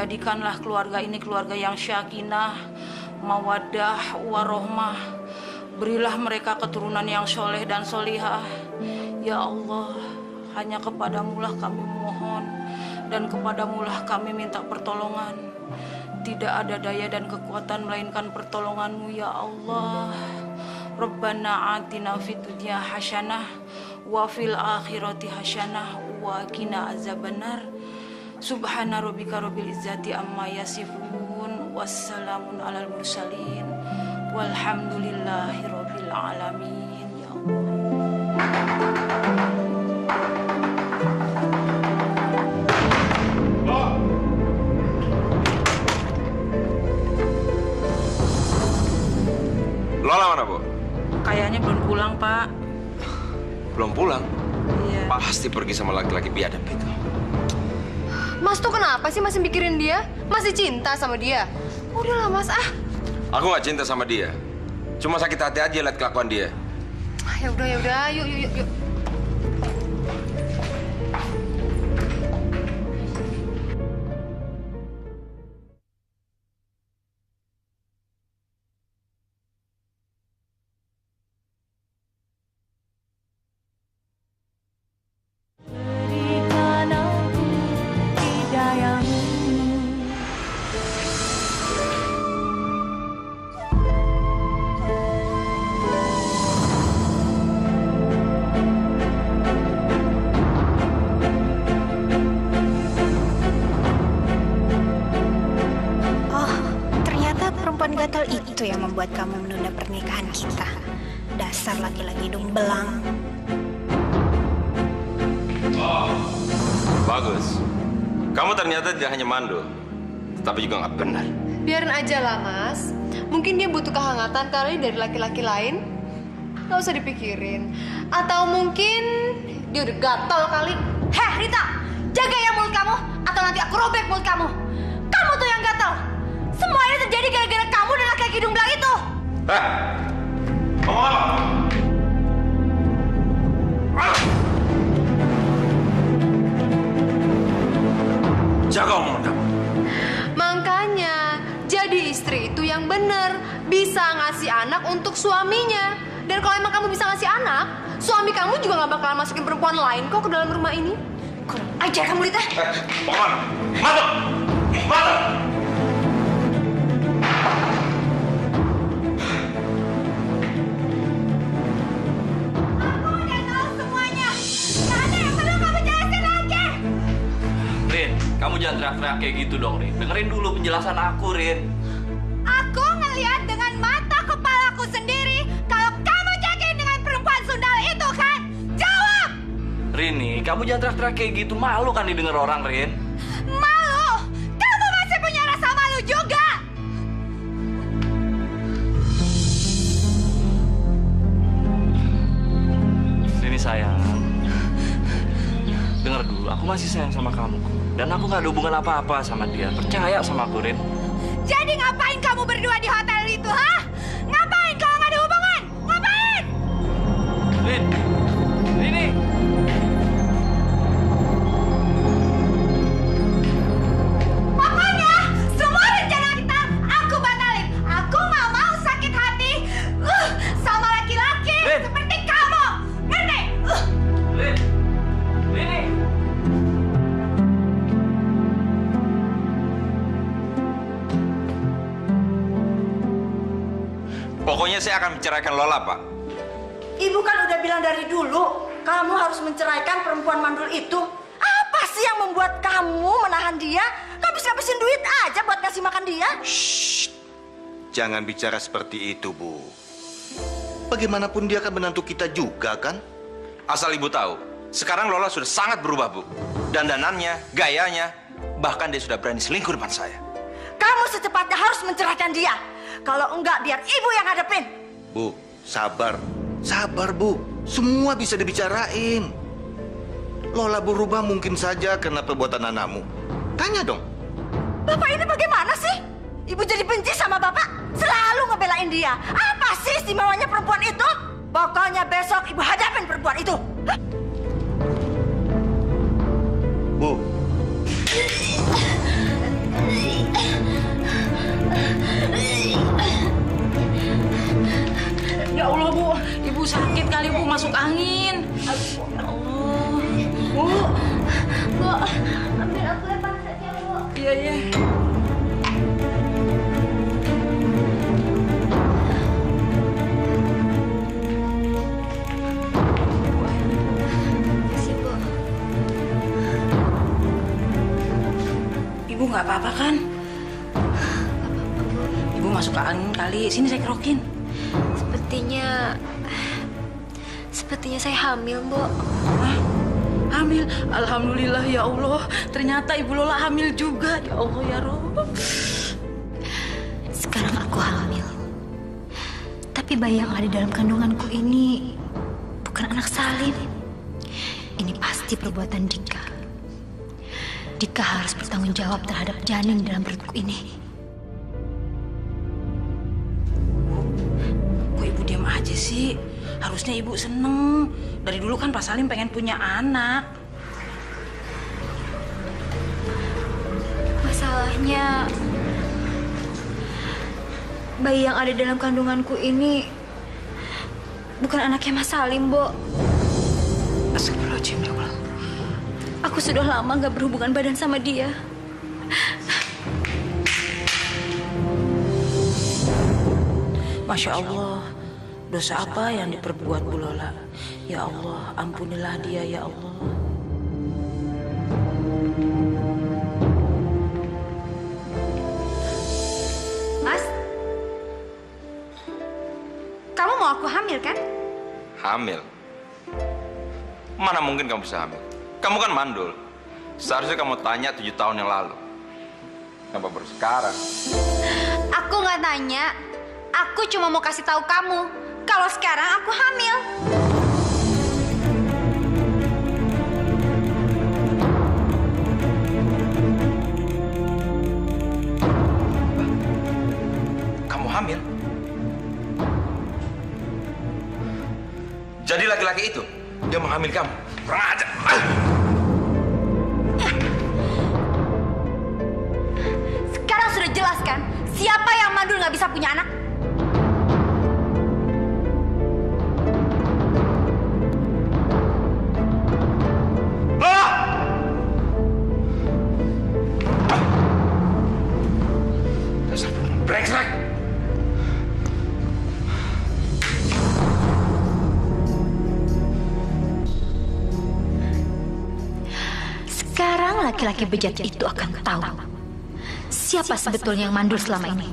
Jadikanlah keluarga ini keluarga yang syakinah, mawaddah, warohmah. Berilah mereka keturunan yang soleh dan solihah. Ya Allah, hanya kepadamulah kami mohon dan kepadamulah kami minta pertolongan. Tidak ada daya dan kekuatan melainkan pertolonganmu ya Allah. Rabbana atina fid dunya hasanah wa fil akhirati hasanah wa qina azabannar. Subhana rabbika rabbil izzati amma yasifun wassalamun alal mursalin walhamdulillahi rabbil alamin ya Allah. Lola mana, Bu? Kayaknya belum pulang, Pak. Belum pulang? Iya. Pasti pergi sama laki-laki biadab itu. Mas tuh kenapa sih masih mikirin dia? Masih cinta sama dia? Udahlah Mas, Aku nggak cinta sama dia. Cuma sakit hati aja lihat kelakuan dia. Ya udah, yuk. Gatal itu yang membuat kamu menunda pernikahan kita. Dasar laki-laki hidung belang. Oh, bagus. Kamu ternyata tidak hanya mandul, tapi juga nggak benar. Biarin aja lah Mas. Mungkin dia butuh kehangatan kali dari laki-laki lain. Nggak usah dipikirin. Atau mungkin dia udah gatal kali. Heh Rita, jaga ya mulut kamu atau nanti aku robek mulut kamu. Kamu tuh yang gatal. Semua ini terjadi gara-gara kamu dan laki-laki hidung belang itu. Ngomong apa? Jaga omongan kamu. Makanya, jadi istri itu yang bener. Bisa ngasih anak untuk suaminya. Dan kalau emang kamu bisa ngasih anak, suami kamu juga gak bakalan masukin perempuan lain kok ke dalam rumah ini. Kurang ajar kamu, Lita. Mau kemana? Masuk! Masuk! Kamu jangan teriak-teriak kayak gitu dong, Rin. Dengerin dulu penjelasan aku, Rin. Aku ngelihat dengan mata kepalaku sendiri kalau kamu jagain dengan perempuan sundal itu, kan? Jawab! Rini, kamu jangan teriak-teriak kayak gitu. Malu kan didengar orang, Rin? Malu? Kamu masih punya rasa malu juga! Rini sayang, dengar dulu. Aku masih sayang sama kamu. Dan aku gak ada hubungan apa-apa sama dia. Percaya sama aku, Rin. Jadi ngapain kamu berdua di hotel itu, ha? Ngapain kalau gak ada hubungan? Ngapain? Rin! Rini! Pokoknya, semua rencana kita aku batalin. Aku gak mau sakit hati sama laki-laki seperti kamu. Ngerti? Rin! Rini! Pokoknya saya akan menceraikan Lola, Pak. Ibu kan udah bilang dari dulu, kamu harus menceraikan perempuan mandul itu. Apa sih yang membuat kamu menahan dia? Habis-habisin duit aja buat ngasih makan dia. Shh. Jangan bicara seperti itu, Bu. Bagaimanapun dia kan menantu kita juga, kan? Asal Ibu tahu, sekarang Lola sudah sangat berubah, Bu. Dandanannya, gayanya, bahkan dia sudah berani selingkuh depan saya. Kamu secepatnya harus menceraikan dia. Kalau enggak, biar ibu yang hadapin. Bu, sabar. Sabar, Bu. Semua bisa dibicarain. Lola berubah mungkin saja karena perbuatan anakmu. Tanya dong. Bapak ini bagaimana sih? Ibu jadi benci sama bapak? Selalu ngebelain dia. Apa sih istimewanya perempuan itu? Pokoknya besok ibu hadapin perempuan itu. Hah? Bu. nggak apa-apa kan? Ibu masuk ke angin kali. Sini saya kerokin. Sepertinya saya hamil, Mbok. Hah? Hamil? Alhamdulillah ya Allah. Ternyata Ibu Lola hamil juga. Ya Allah ya Rob. Sekarang aku hamil. Tapi bayi yang ada dalam kandunganku ini bukan anak Salim. Ini pasti perbuatan Dika. Dika harus bertanggung jawab terhadap janin dalam perutku ini. Kok Ibu diam aja sih? Harusnya Ibu seneng. Dari dulu kan Pak Salim pengen punya anak. Masalahnya, bayi yang ada dalam kandunganku ini bukan anaknya Mas Salim, Mbok. Astagfirullahaladzim, ya Allah. Aku sudah lama gak berhubungan badan sama dia. Masya Allah. Dosa apa yang diperbuat Bu Lola? Ya Allah, ampunilah dia ya Allah. Mas, kamu mau aku hamil kan? Hamil? Mana mungkin kamu bisa hamil? Kamu kan mandul. Seharusnya kamu tanya 7 tahun yang lalu. Kenapa baru sekarang? Aku nggak tanya. Aku cuma mau kasih tahu kamu kalau sekarang aku hamil. Kamu hamil? Jadi laki-laki itu dia menghamili kamu. Kurang ajar. Sekarang sudah jelas kan siapa yang mandul nggak bisa punya anak? Brengsek! Sekarang laki-laki bejat itu akan tahu siapa sebetulnya yang mandul selama ini.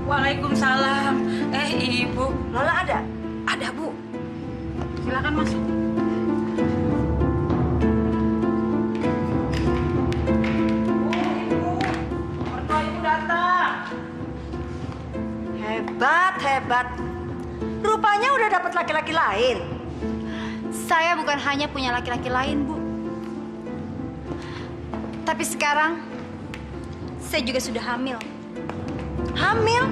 Waalaikumsalam. Ibu. Lola ada? Ada, Bu. Silakan masuk. Ibu. Mertua Ibu datang. Hebat. Rupanya udah dapat laki-laki lain. Saya bukan hanya punya laki-laki lain, Bu. Tapi sekarang saya juga sudah hamil. Hamil?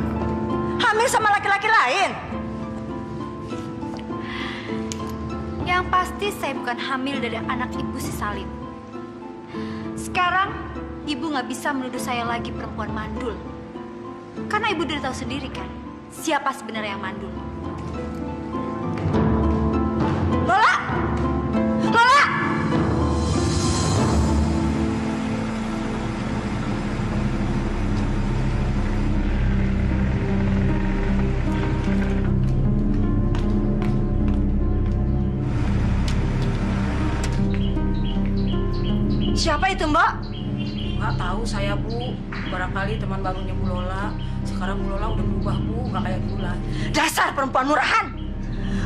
Hamil sama laki-laki lain? Yang pasti saya bukan hamil dari anak Ibu si Salim. Sekarang Ibu nggak bisa menuduh saya lagi perempuan mandul. Karena Ibu udah tahu sendiri kan siapa sebenarnya yang mandul. Lola! Lola! Siapa itu, Mbak? Nggak tahu saya, Bu. Barangkali teman barunya Bu Lola. Sekarang Bu Lola udah berubah, Bu. Nggak kayak dulu lagi. Dasar perempuan murahan.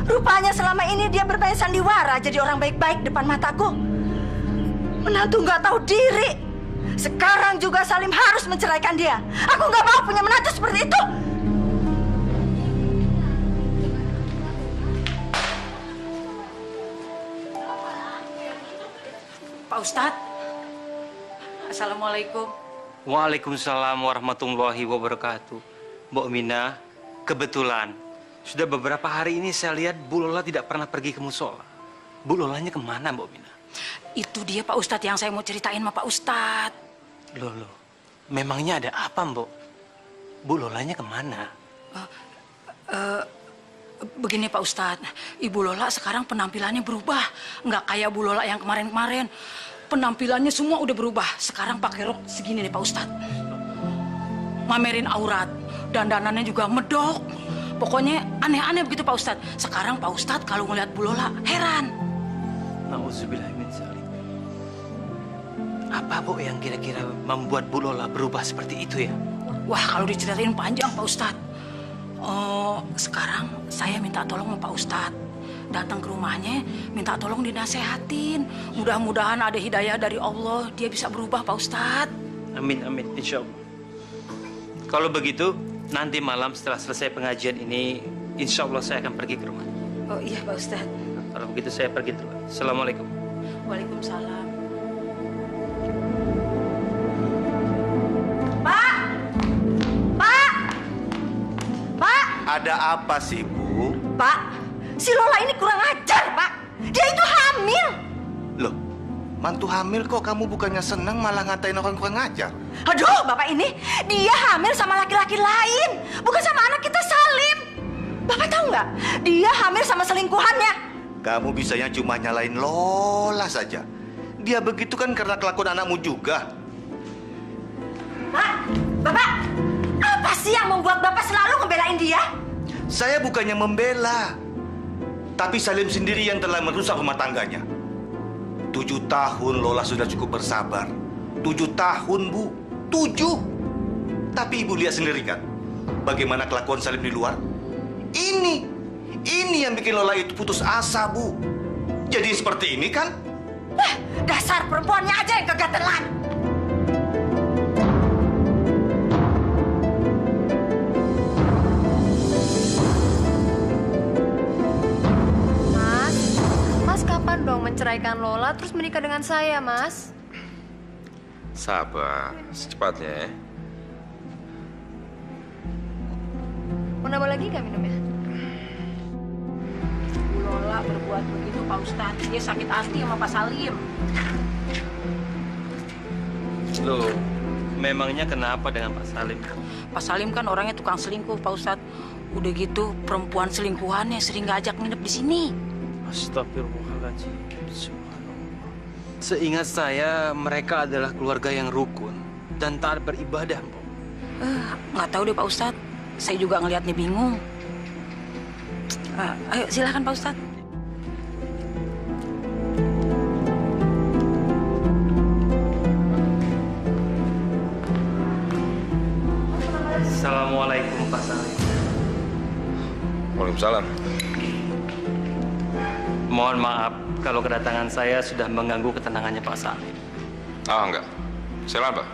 Rupanya selama ini dia bermain sandiwara jadi orang baik-baik depan mataku. Menantu nggak tahu diri. Sekarang juga Salim harus menceraikan dia. Aku nggak mau punya menantu seperti itu. Pak Ustadz. Assalamualaikum. Waalaikumsalam warahmatullahi wabarakatuh. Mbok Mina, kebetulan sudah beberapa hari ini saya lihat Bu Lola tidak pernah pergi ke musola. Bu Lolanya kemana, Mbok Mina? Itu dia Pak Ustadz yang saya mau ceritain sama Pak Ustadz. Loh, memangnya ada apa, Mbok? Bu Lolanya kemana? Begini Pak Ustadz, Ibu Lola sekarang penampilannya berubah. Nggak kayak Bu Lola yang kemarin-kemarin. Penampilannya semua udah berubah. Sekarang pakai rok segini nih Pak Ustadz. Mamerin aurat. Dandanannya juga medok. Pokoknya aneh-aneh begitu Pak Ustadz. Sekarang Pak Ustadz kalau ngeliat Bu Lola heran. Nauzubillah min dzalik. Apa, Bu, yang kira-kira membuat Bu Lola berubah seperti itu ya? Wah, kalau diceritain panjang Pak Ustadz. Sekarang saya minta tolong sama Pak Ustadz. Datang ke rumahnya, minta tolong dinasehatin. Mudah-mudahan ada hidayah dari Allah, dia bisa berubah Pak Ustadz. Amin, amin, insya Allah. Kalau begitu, nanti malam setelah selesai pengajian ini, insya Allah saya akan pergi ke rumah. Oh iya Pak Ustadz. Kalau begitu saya pergi dulu. Assalamualaikum. Waalaikumsalam. Ada apa sih, Bu? Pak, si Lola ini kurang ajar, Pak. Dia itu hamil. Loh, mantu hamil kok kamu bukannya senang malah ngatain orang kurang ajar? Aduh, Bapak ini, dia hamil sama laki-laki lain. Bukan sama anak kita, Salim. Bapak tahu nggak? Dia hamil sama selingkuhannya. Kamu bisanya cuma nyalain Lola saja. Dia begitu kan karena kelakuan anakmu juga. Pak, Bapak, apa sih yang membuat Bapak selalu ngebelain dia? Saya bukannya membela, tapi Salim sendiri yang telah merusak rumah tangganya. 7 tahun Lola sudah cukup bersabar. 7 tahun, Bu. 7. Tapi Ibu lihat sendiri kan, bagaimana kelakuan Salim di luar. Ini yang bikin Lola itu putus asa, Bu. Jadi seperti ini kan? Dasar perempuannya aja yang kegatelan. Mas kapan dong menceraikan Lola terus menikah dengan saya, Mas? Sabar, secepatnya ya. Mau nambah lagi nggak minumnya? Bu Lola berbuat begitu Pak Ustadz. Dia sakit hati sama Pak Salim. Loh, memangnya kenapa dengan Pak Salim? Pak Salim kan orangnya tukang selingkuh Pak Ustadz. Udah gitu perempuan selingkuhannya sering ngajak nginep di sini. Astagfirullahaladzim. Subhanallah. Seingat saya, mereka adalah keluarga yang rukun dan taat beribadah, Bu. Nggak tahu deh Pak Ustadz. Saya juga ngelihatnya bingung. Ayo silakan Pak Ustadz. Assalamualaikum Pak Salim. Waalaikumsalam. Mohon maaf kalau kedatangan saya sudah mengganggu ketenangannya Pak Salim. Ah, enggak. Silakan, Pak.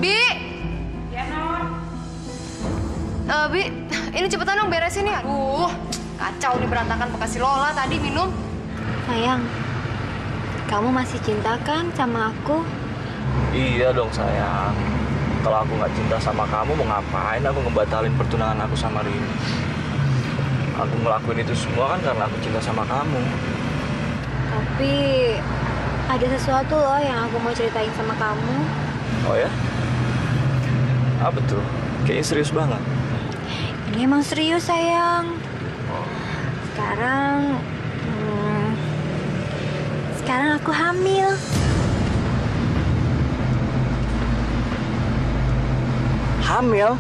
Bi. Ya, Non. Bi, ini cepetan dong beresin ya. Aduh, kacau nih berantakan bekas si Lola tadi minum. Sayang, kamu masih cinta kan sama aku? Iya dong sayang. Kalau aku nggak cinta sama kamu, mau ngapain aku ngebatalin pertunangan aku sama Rini? Aku ngelakuin itu semua kan karena aku cinta sama kamu. Tapi ada sesuatu loh yang aku mau ceritain sama kamu. Oh ya? Apa tuh? Kayaknya serius banget. Ini emang serius sayang. Sekarang aku hamil. Hamil?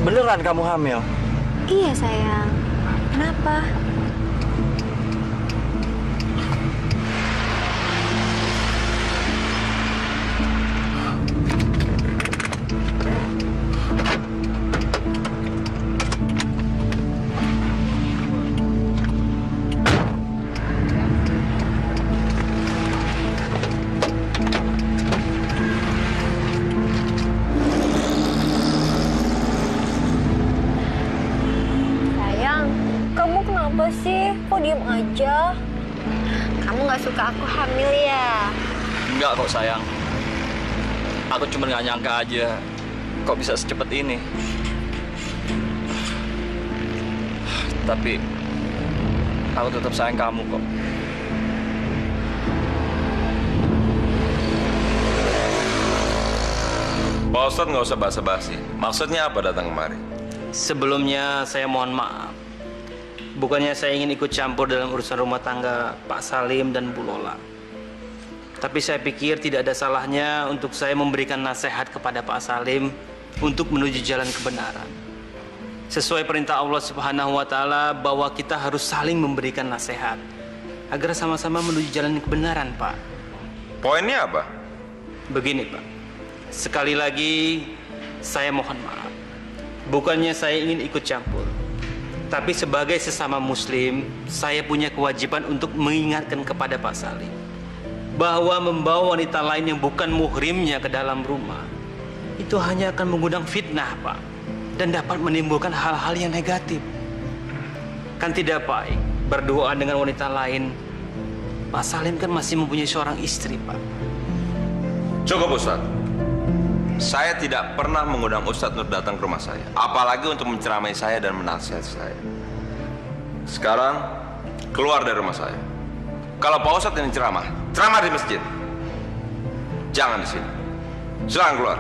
Beneran kamu hamil? Iya sayang. Kenapa? Kenapa sih? Kok diem aja? Kamu gak suka aku hamil ya? Enggak kok sayang. Aku cuma nggak nyangka aja kok bisa secepat ini. Tapi aku tetap sayang kamu kok. Pak Ustadz nggak usah basa-basi. Maksudnya apa datang kemari? Sebelumnya saya mohon maaf. Bukannya saya ingin ikut campur dalam urusan rumah tangga Pak Salim dan Bu Lola. Tapi saya pikir tidak ada salahnya untuk saya memberikan nasihat kepada Pak Salim untuk menuju jalan kebenaran. Sesuai perintah Allah Subhanahu wa Ta'ala bahwa kita harus saling memberikan nasihat agar sama-sama menuju jalan kebenaran, Pak. Poinnya apa? Begini, Pak. Sekali lagi saya mohon maaf. Bukannya saya ingin ikut campur. Tapi sebagai sesama muslim, saya punya kewajiban untuk mengingatkan kepada Pak Salim bahwa membawa wanita lain yang bukan muhrimnya ke dalam rumah itu hanya akan mengundang fitnah, Pak, dan dapat menimbulkan hal-hal yang negatif. Kan tidak baik berduaan dengan wanita lain. Pak Salim kan masih mempunyai seorang istri, Pak. Cukup, Ustadz. Saya tidak pernah mengundang Ustadz Nur datang ke rumah saya, apalagi untuk menceramai saya dan menasihati saya. Sekarang keluar dari rumah saya. Kalau Pak Ustadz ini ceramah di masjid. Jangan di sini. Silakan keluar.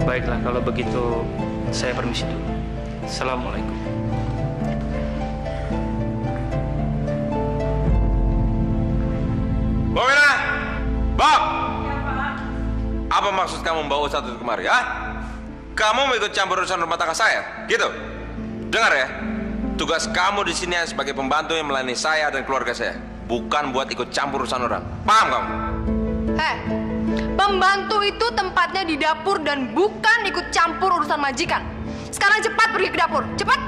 Baiklah, kalau begitu saya permisi dulu. Assalamualaikum. Bomina! Bob! Apa maksud kamu membawa Ustadz itu kemari, ha? Kamu mau ikut campur urusan rumah tangga saya? Gitu? Dengar ya, tugas kamu di sini sebagai pembantu yang melayani saya dan keluarga saya, bukan buat ikut campur urusan orang. Paham kamu? Pembantu itu tempatnya di dapur dan bukan ikut campur urusan majikan. Sekarang cepat pergi ke dapur, cepat!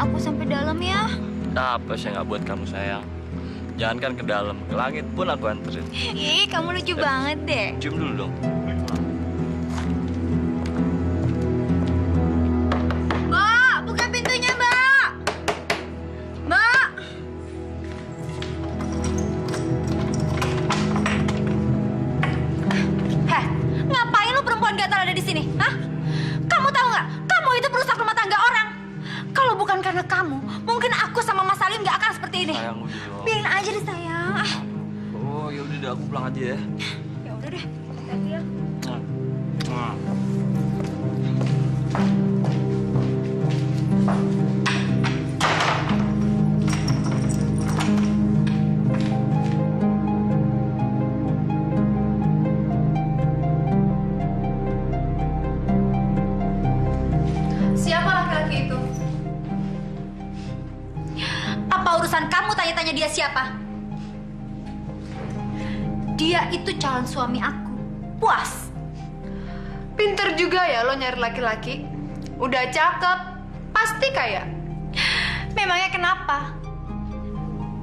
Aku sampai dalam ya. Apa sih nggak buat kamu sayang? Jangankan ke dalam, ke langit pun aku anterin. Ih, kamu lucu banget deh. Cium dulu dong. Mbak, buka pintunya, Mbak. Mbak. Heh, ngapain lu perempuan gatal ada di sini? Hah? Kamu tahu nggak? Kamu itu perusak rumah tangga orang. Kalau bukan karena kamu, mungkin aku sama Mas Salim nggak akan seperti ini. Sayang udah dong. Biarin aja deh sayang. Oh ya udah aku pulang aja ya. Ya udah deh. Hati-hati ya. Siapa laki-laki itu? Apa urusan kamu tanya-tanya dia siapa? Dia itu calon suami aku. Puas. Pinter juga ya lo nyari laki-laki. Udah cakep, pasti kaya. Memangnya kenapa?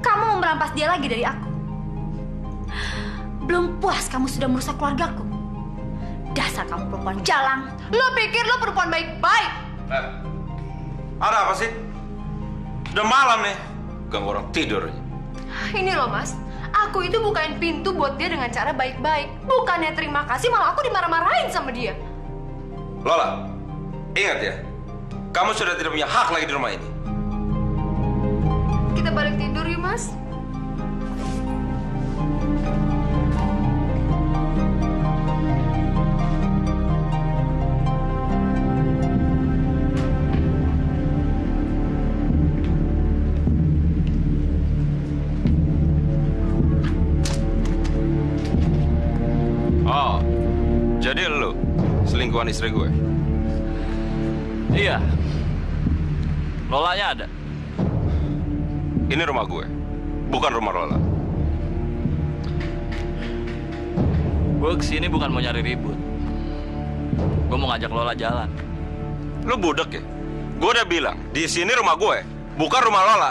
Kamu mau merampas dia lagi dari aku? Belum puas kamu sudah merusak keluargaku. Dasar kamu perempuan jalang. Lo pikir lo perempuan baik-baik? Ada apa sih? Udah malam nih. Ganggu orang tidur aja. Ini loh mas, aku itu bukain pintu buat dia dengan cara baik-baik. Bukannya terima kasih, malah aku dimarah-marahin sama dia. Lola, ingat ya, kamu sudah tidak punya hak lagi di rumah ini. Kita balik tidur yuk mas. selingkuhan istri gue? Iya. Lolanya ada. Ini rumah gue, bukan rumah Lola. Gue kesini bukan mau nyari ribut. Gue mau ngajak Lola jalan. Lu budek ya? Gue udah bilang, di sini rumah gue, bukan rumah Lola.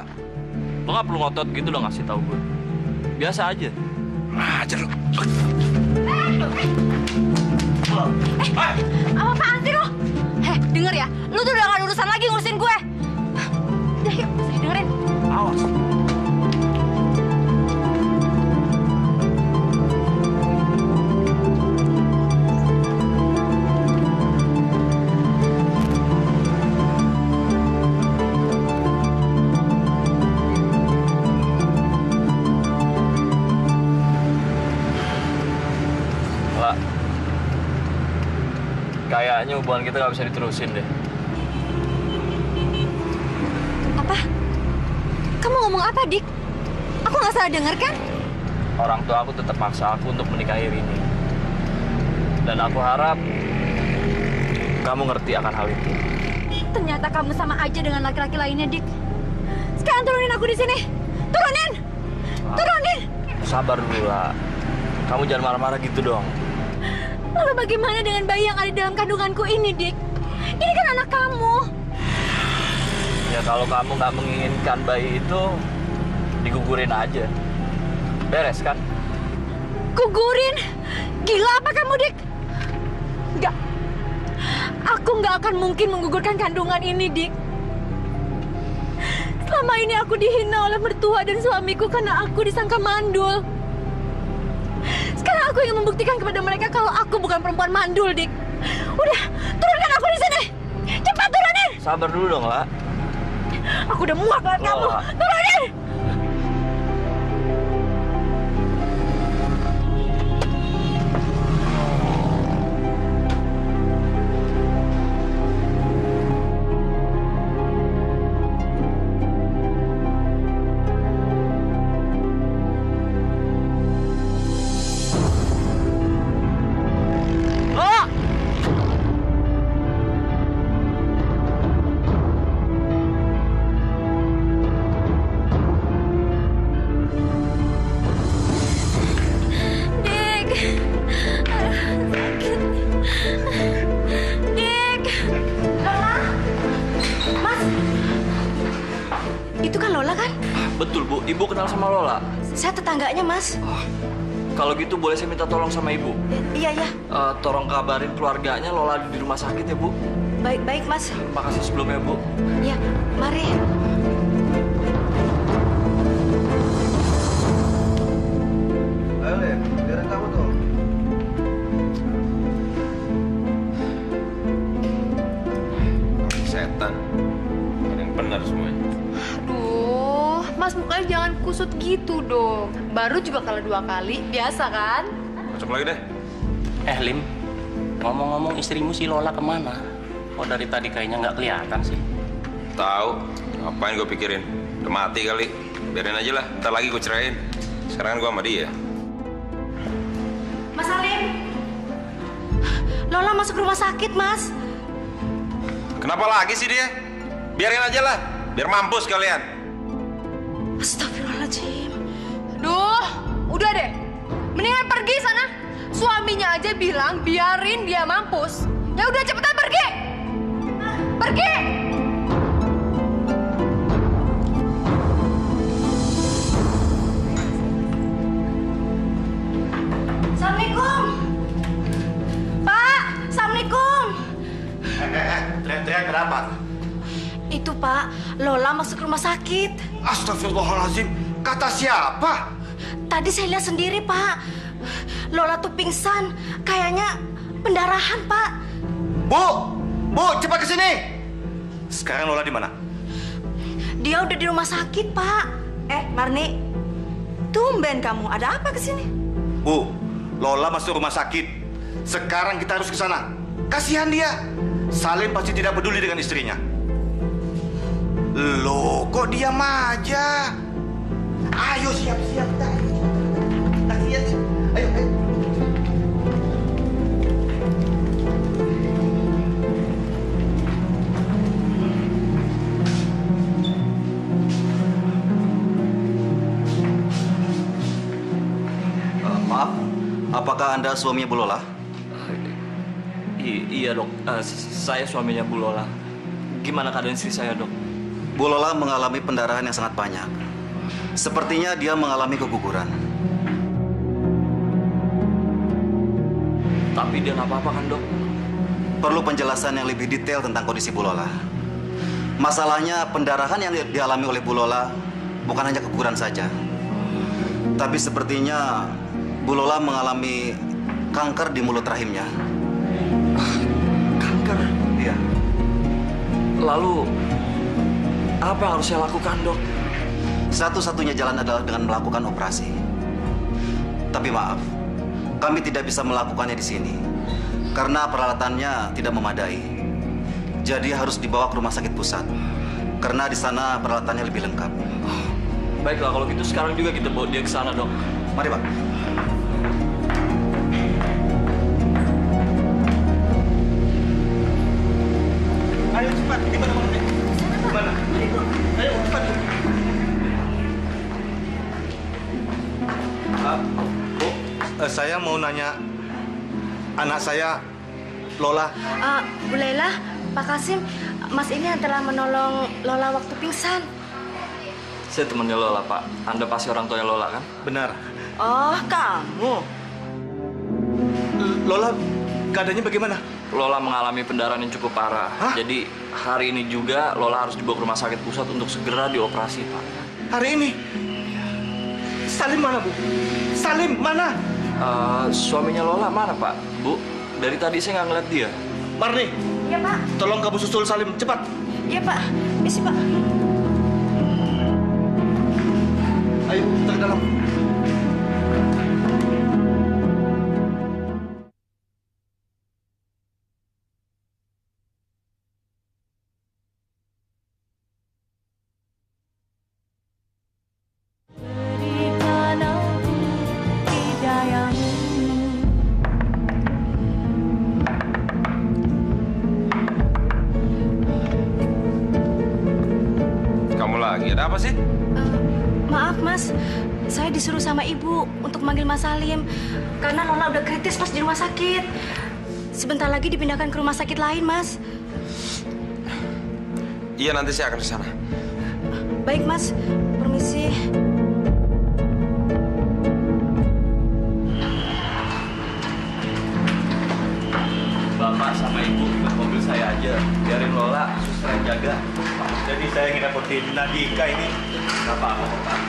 Lo nggak perlu ngotot gitu lo ngasih tahu gue. Biasa aja. Ajar lu. Apaan sih lo? Denger ya, lu tuh udah gak ada urusan lagi ngurusin gue. Udah yuk, saya dengerin. Awas. Kayaknya hubungan kita nggak bisa diterusin deh. Apa? Kamu ngomong apa, Dik? Aku nggak salah dengar kan? Orang tua aku tetap maksa aku untuk menikahi Rini. Dan aku harap kamu ngerti akan hal itu. Ternyata kamu sama aja dengan laki-laki lainnya, Dik. Sekarang turunin aku di sini. Turunin! Turunin! Sabar dulu lah. Kamu jangan marah-marah gitu dong. Lalu bagaimana dengan bayi yang ada dalam kandunganku ini, Dik? Ini kan anak kamu. Ya kalau kamu nggak menginginkan bayi itu, digugurin aja. Beres kan? Gugurin? Gila apa kamu, Dik? Enggak. Aku nggak akan mungkin menggugurkan kandungan ini, Dik. Selama ini aku dihina oleh mertua dan suamiku karena aku disangka mandul. Sekarang aku ingin membuktikan kepada mereka kalau aku bukan perempuan mandul, Dik. Udah, turunkan aku di sini. Cepat turunin. Sabar dulu dong, La. Aku udah muak lihat kamu. Turunin. Betul, Bu. Ibu kenal sama Lola? Saya tetangganya, Mas. Kalau gitu boleh saya minta tolong sama Ibu? Iya, ya. Tolong kabarin keluarganya Lola ada di rumah sakit ya, Bu. Baik, Mas. Makasih sebelumnya, Bu. Ya, mari. Ayo, Le. Biarin kamu tuh. Setan. Ada yang benar semuanya. Aduh, Mas mukanya jangan kusut gitu dong. Baru juga kalau 2 kali, biasa kan? Masuk lagi deh. Lim, ngomong-ngomong istrimu si Lola kemana? Kok dari tadi kayaknya nggak kelihatan sih? Tahu, ngapain gue pikirin? Udah mati kali. Biarin aja lah, ntar lagi gue ceraiin. Sekarang kan gue sama dia. Mas Salim. Lola masuk rumah sakit, Mas. Kenapa lagi sih dia? Biarin aja lah, biar mampus kalian. Astagfirullahaladzim. Duh, udah deh. Mendingan pergi sana. Suaminya aja bilang biarin dia mampus. Ya udah cepetan pergi. Pergi. Assalamualaikum. Pak, Assalamualaikum. Teriak-teriak kenapa? Itu, Pak, Lola masuk rumah sakit. Astagfirullahaladzim. Kata siapa? Tadi saya lihat sendiri, Pak. Lola tuh pingsan. Kayaknya pendarahan, Pak. Bu! Bu, cepat ke sini. Sekarang Lola di mana? Dia udah di rumah sakit, Pak. Marni. Tumben kamu. Ada apa ke sini? Bu, Lola masuk rumah sakit. Sekarang kita harus ke sana. Kasihan dia. Salim pasti tidak peduli dengan istrinya. Loh, kok diam aja? Ayo siap-siap. Kasihan. Ayo, ayo. Apakah Anda suaminya Bu Lola? Iya dok, saya suaminya Bu Lola. Gimana keadaan istri saya dok? Bu Lola mengalami pendarahan yang sangat banyak. Sepertinya dia mengalami keguguran. Tapi dia nggak apa-apa kan dok? Perlu penjelasan yang lebih detail tentang kondisi Bu Lola. Masalahnya pendarahan yang dialami oleh Bu Lola bukan hanya keguguran saja. Tapi sepertinya Bu Lola mengalami kanker di mulut rahimnya. Kanker? Iya. Lalu, apa yang harus saya lakukan, dok? Satu-satunya jalan adalah dengan melakukan operasi. Tapi maaf, kami tidak bisa melakukannya di sini. Karena peralatannya tidak memadai. Jadi harus dibawa ke rumah sakit pusat. Karena di sana peralatannya lebih lengkap. Baiklah, kalau gitu sekarang juga kita bawa dia ke sana, dok. Mari, Pak. Ayo cepat, di mana mana? Di mana? Ayo cepat. Bu, saya mau nanya anak saya Lola. Bu Laila, Pak Kasim, Mas ini adalah menolong Lola waktu pingsan. Saya temannya Lola, Pak. Anda pasti orang tuanya Lola, kan? Benar. Oh, kamu. Lola, keadaannya bagaimana? Lola mengalami pendarahan yang cukup parah. Hah? Jadi hari ini juga Lola harus dibawa ke rumah sakit pusat untuk segera dioperasi, Pak. Hari ini? Salim mana, Bu? Salim mana? Suaminya Lola mana, Pak? Bu, dari tadi saya nggak ngeliat dia. Marni, Iya, Pak. tolong kamu susul Salim, cepat. Iya, Pak. Misi, Pak. Ayo, kita ke dalam. Kamu lagi, ada apa sih? Maaf, Mas. Saya disuruh sama Ibu untuk manggil Mas Salim. Karena Lola udah kritis pas di rumah sakit. Sebentar lagi dipindahkan ke rumah sakit lain, Mas. Iya, nanti saya akan ke sana. Baik, Mas. Permisi. Bapak sama Ibu ikut mobil saya aja. Biarin Lola, suster yang jaga. Jadi saya ngerepotin Nadika ini. Nggak apa-apa, Pak.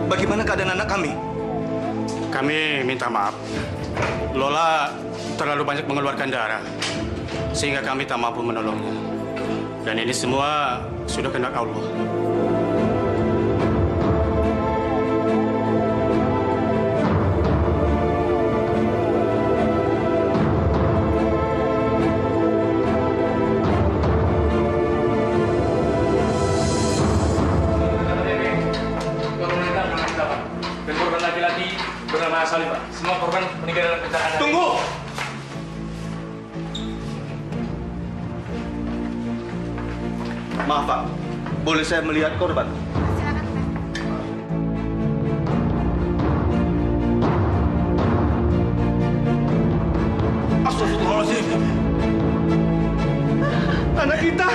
bagaimana keadaan anak kami? Kami minta maaf. Lola terlalu banyak mengeluarkan darah, sehingga kami tak mampu menolongnya. Dan ini semua sudah kehendak Allah. Dan korban laki-laki bernama Salim, Pak. Semua korban meninggal dalam kecelakaan. Tunggu! Maaf, Pak. Boleh saya melihat korban? Silakan, Pak. Astagfirullahaladzim. Anak kita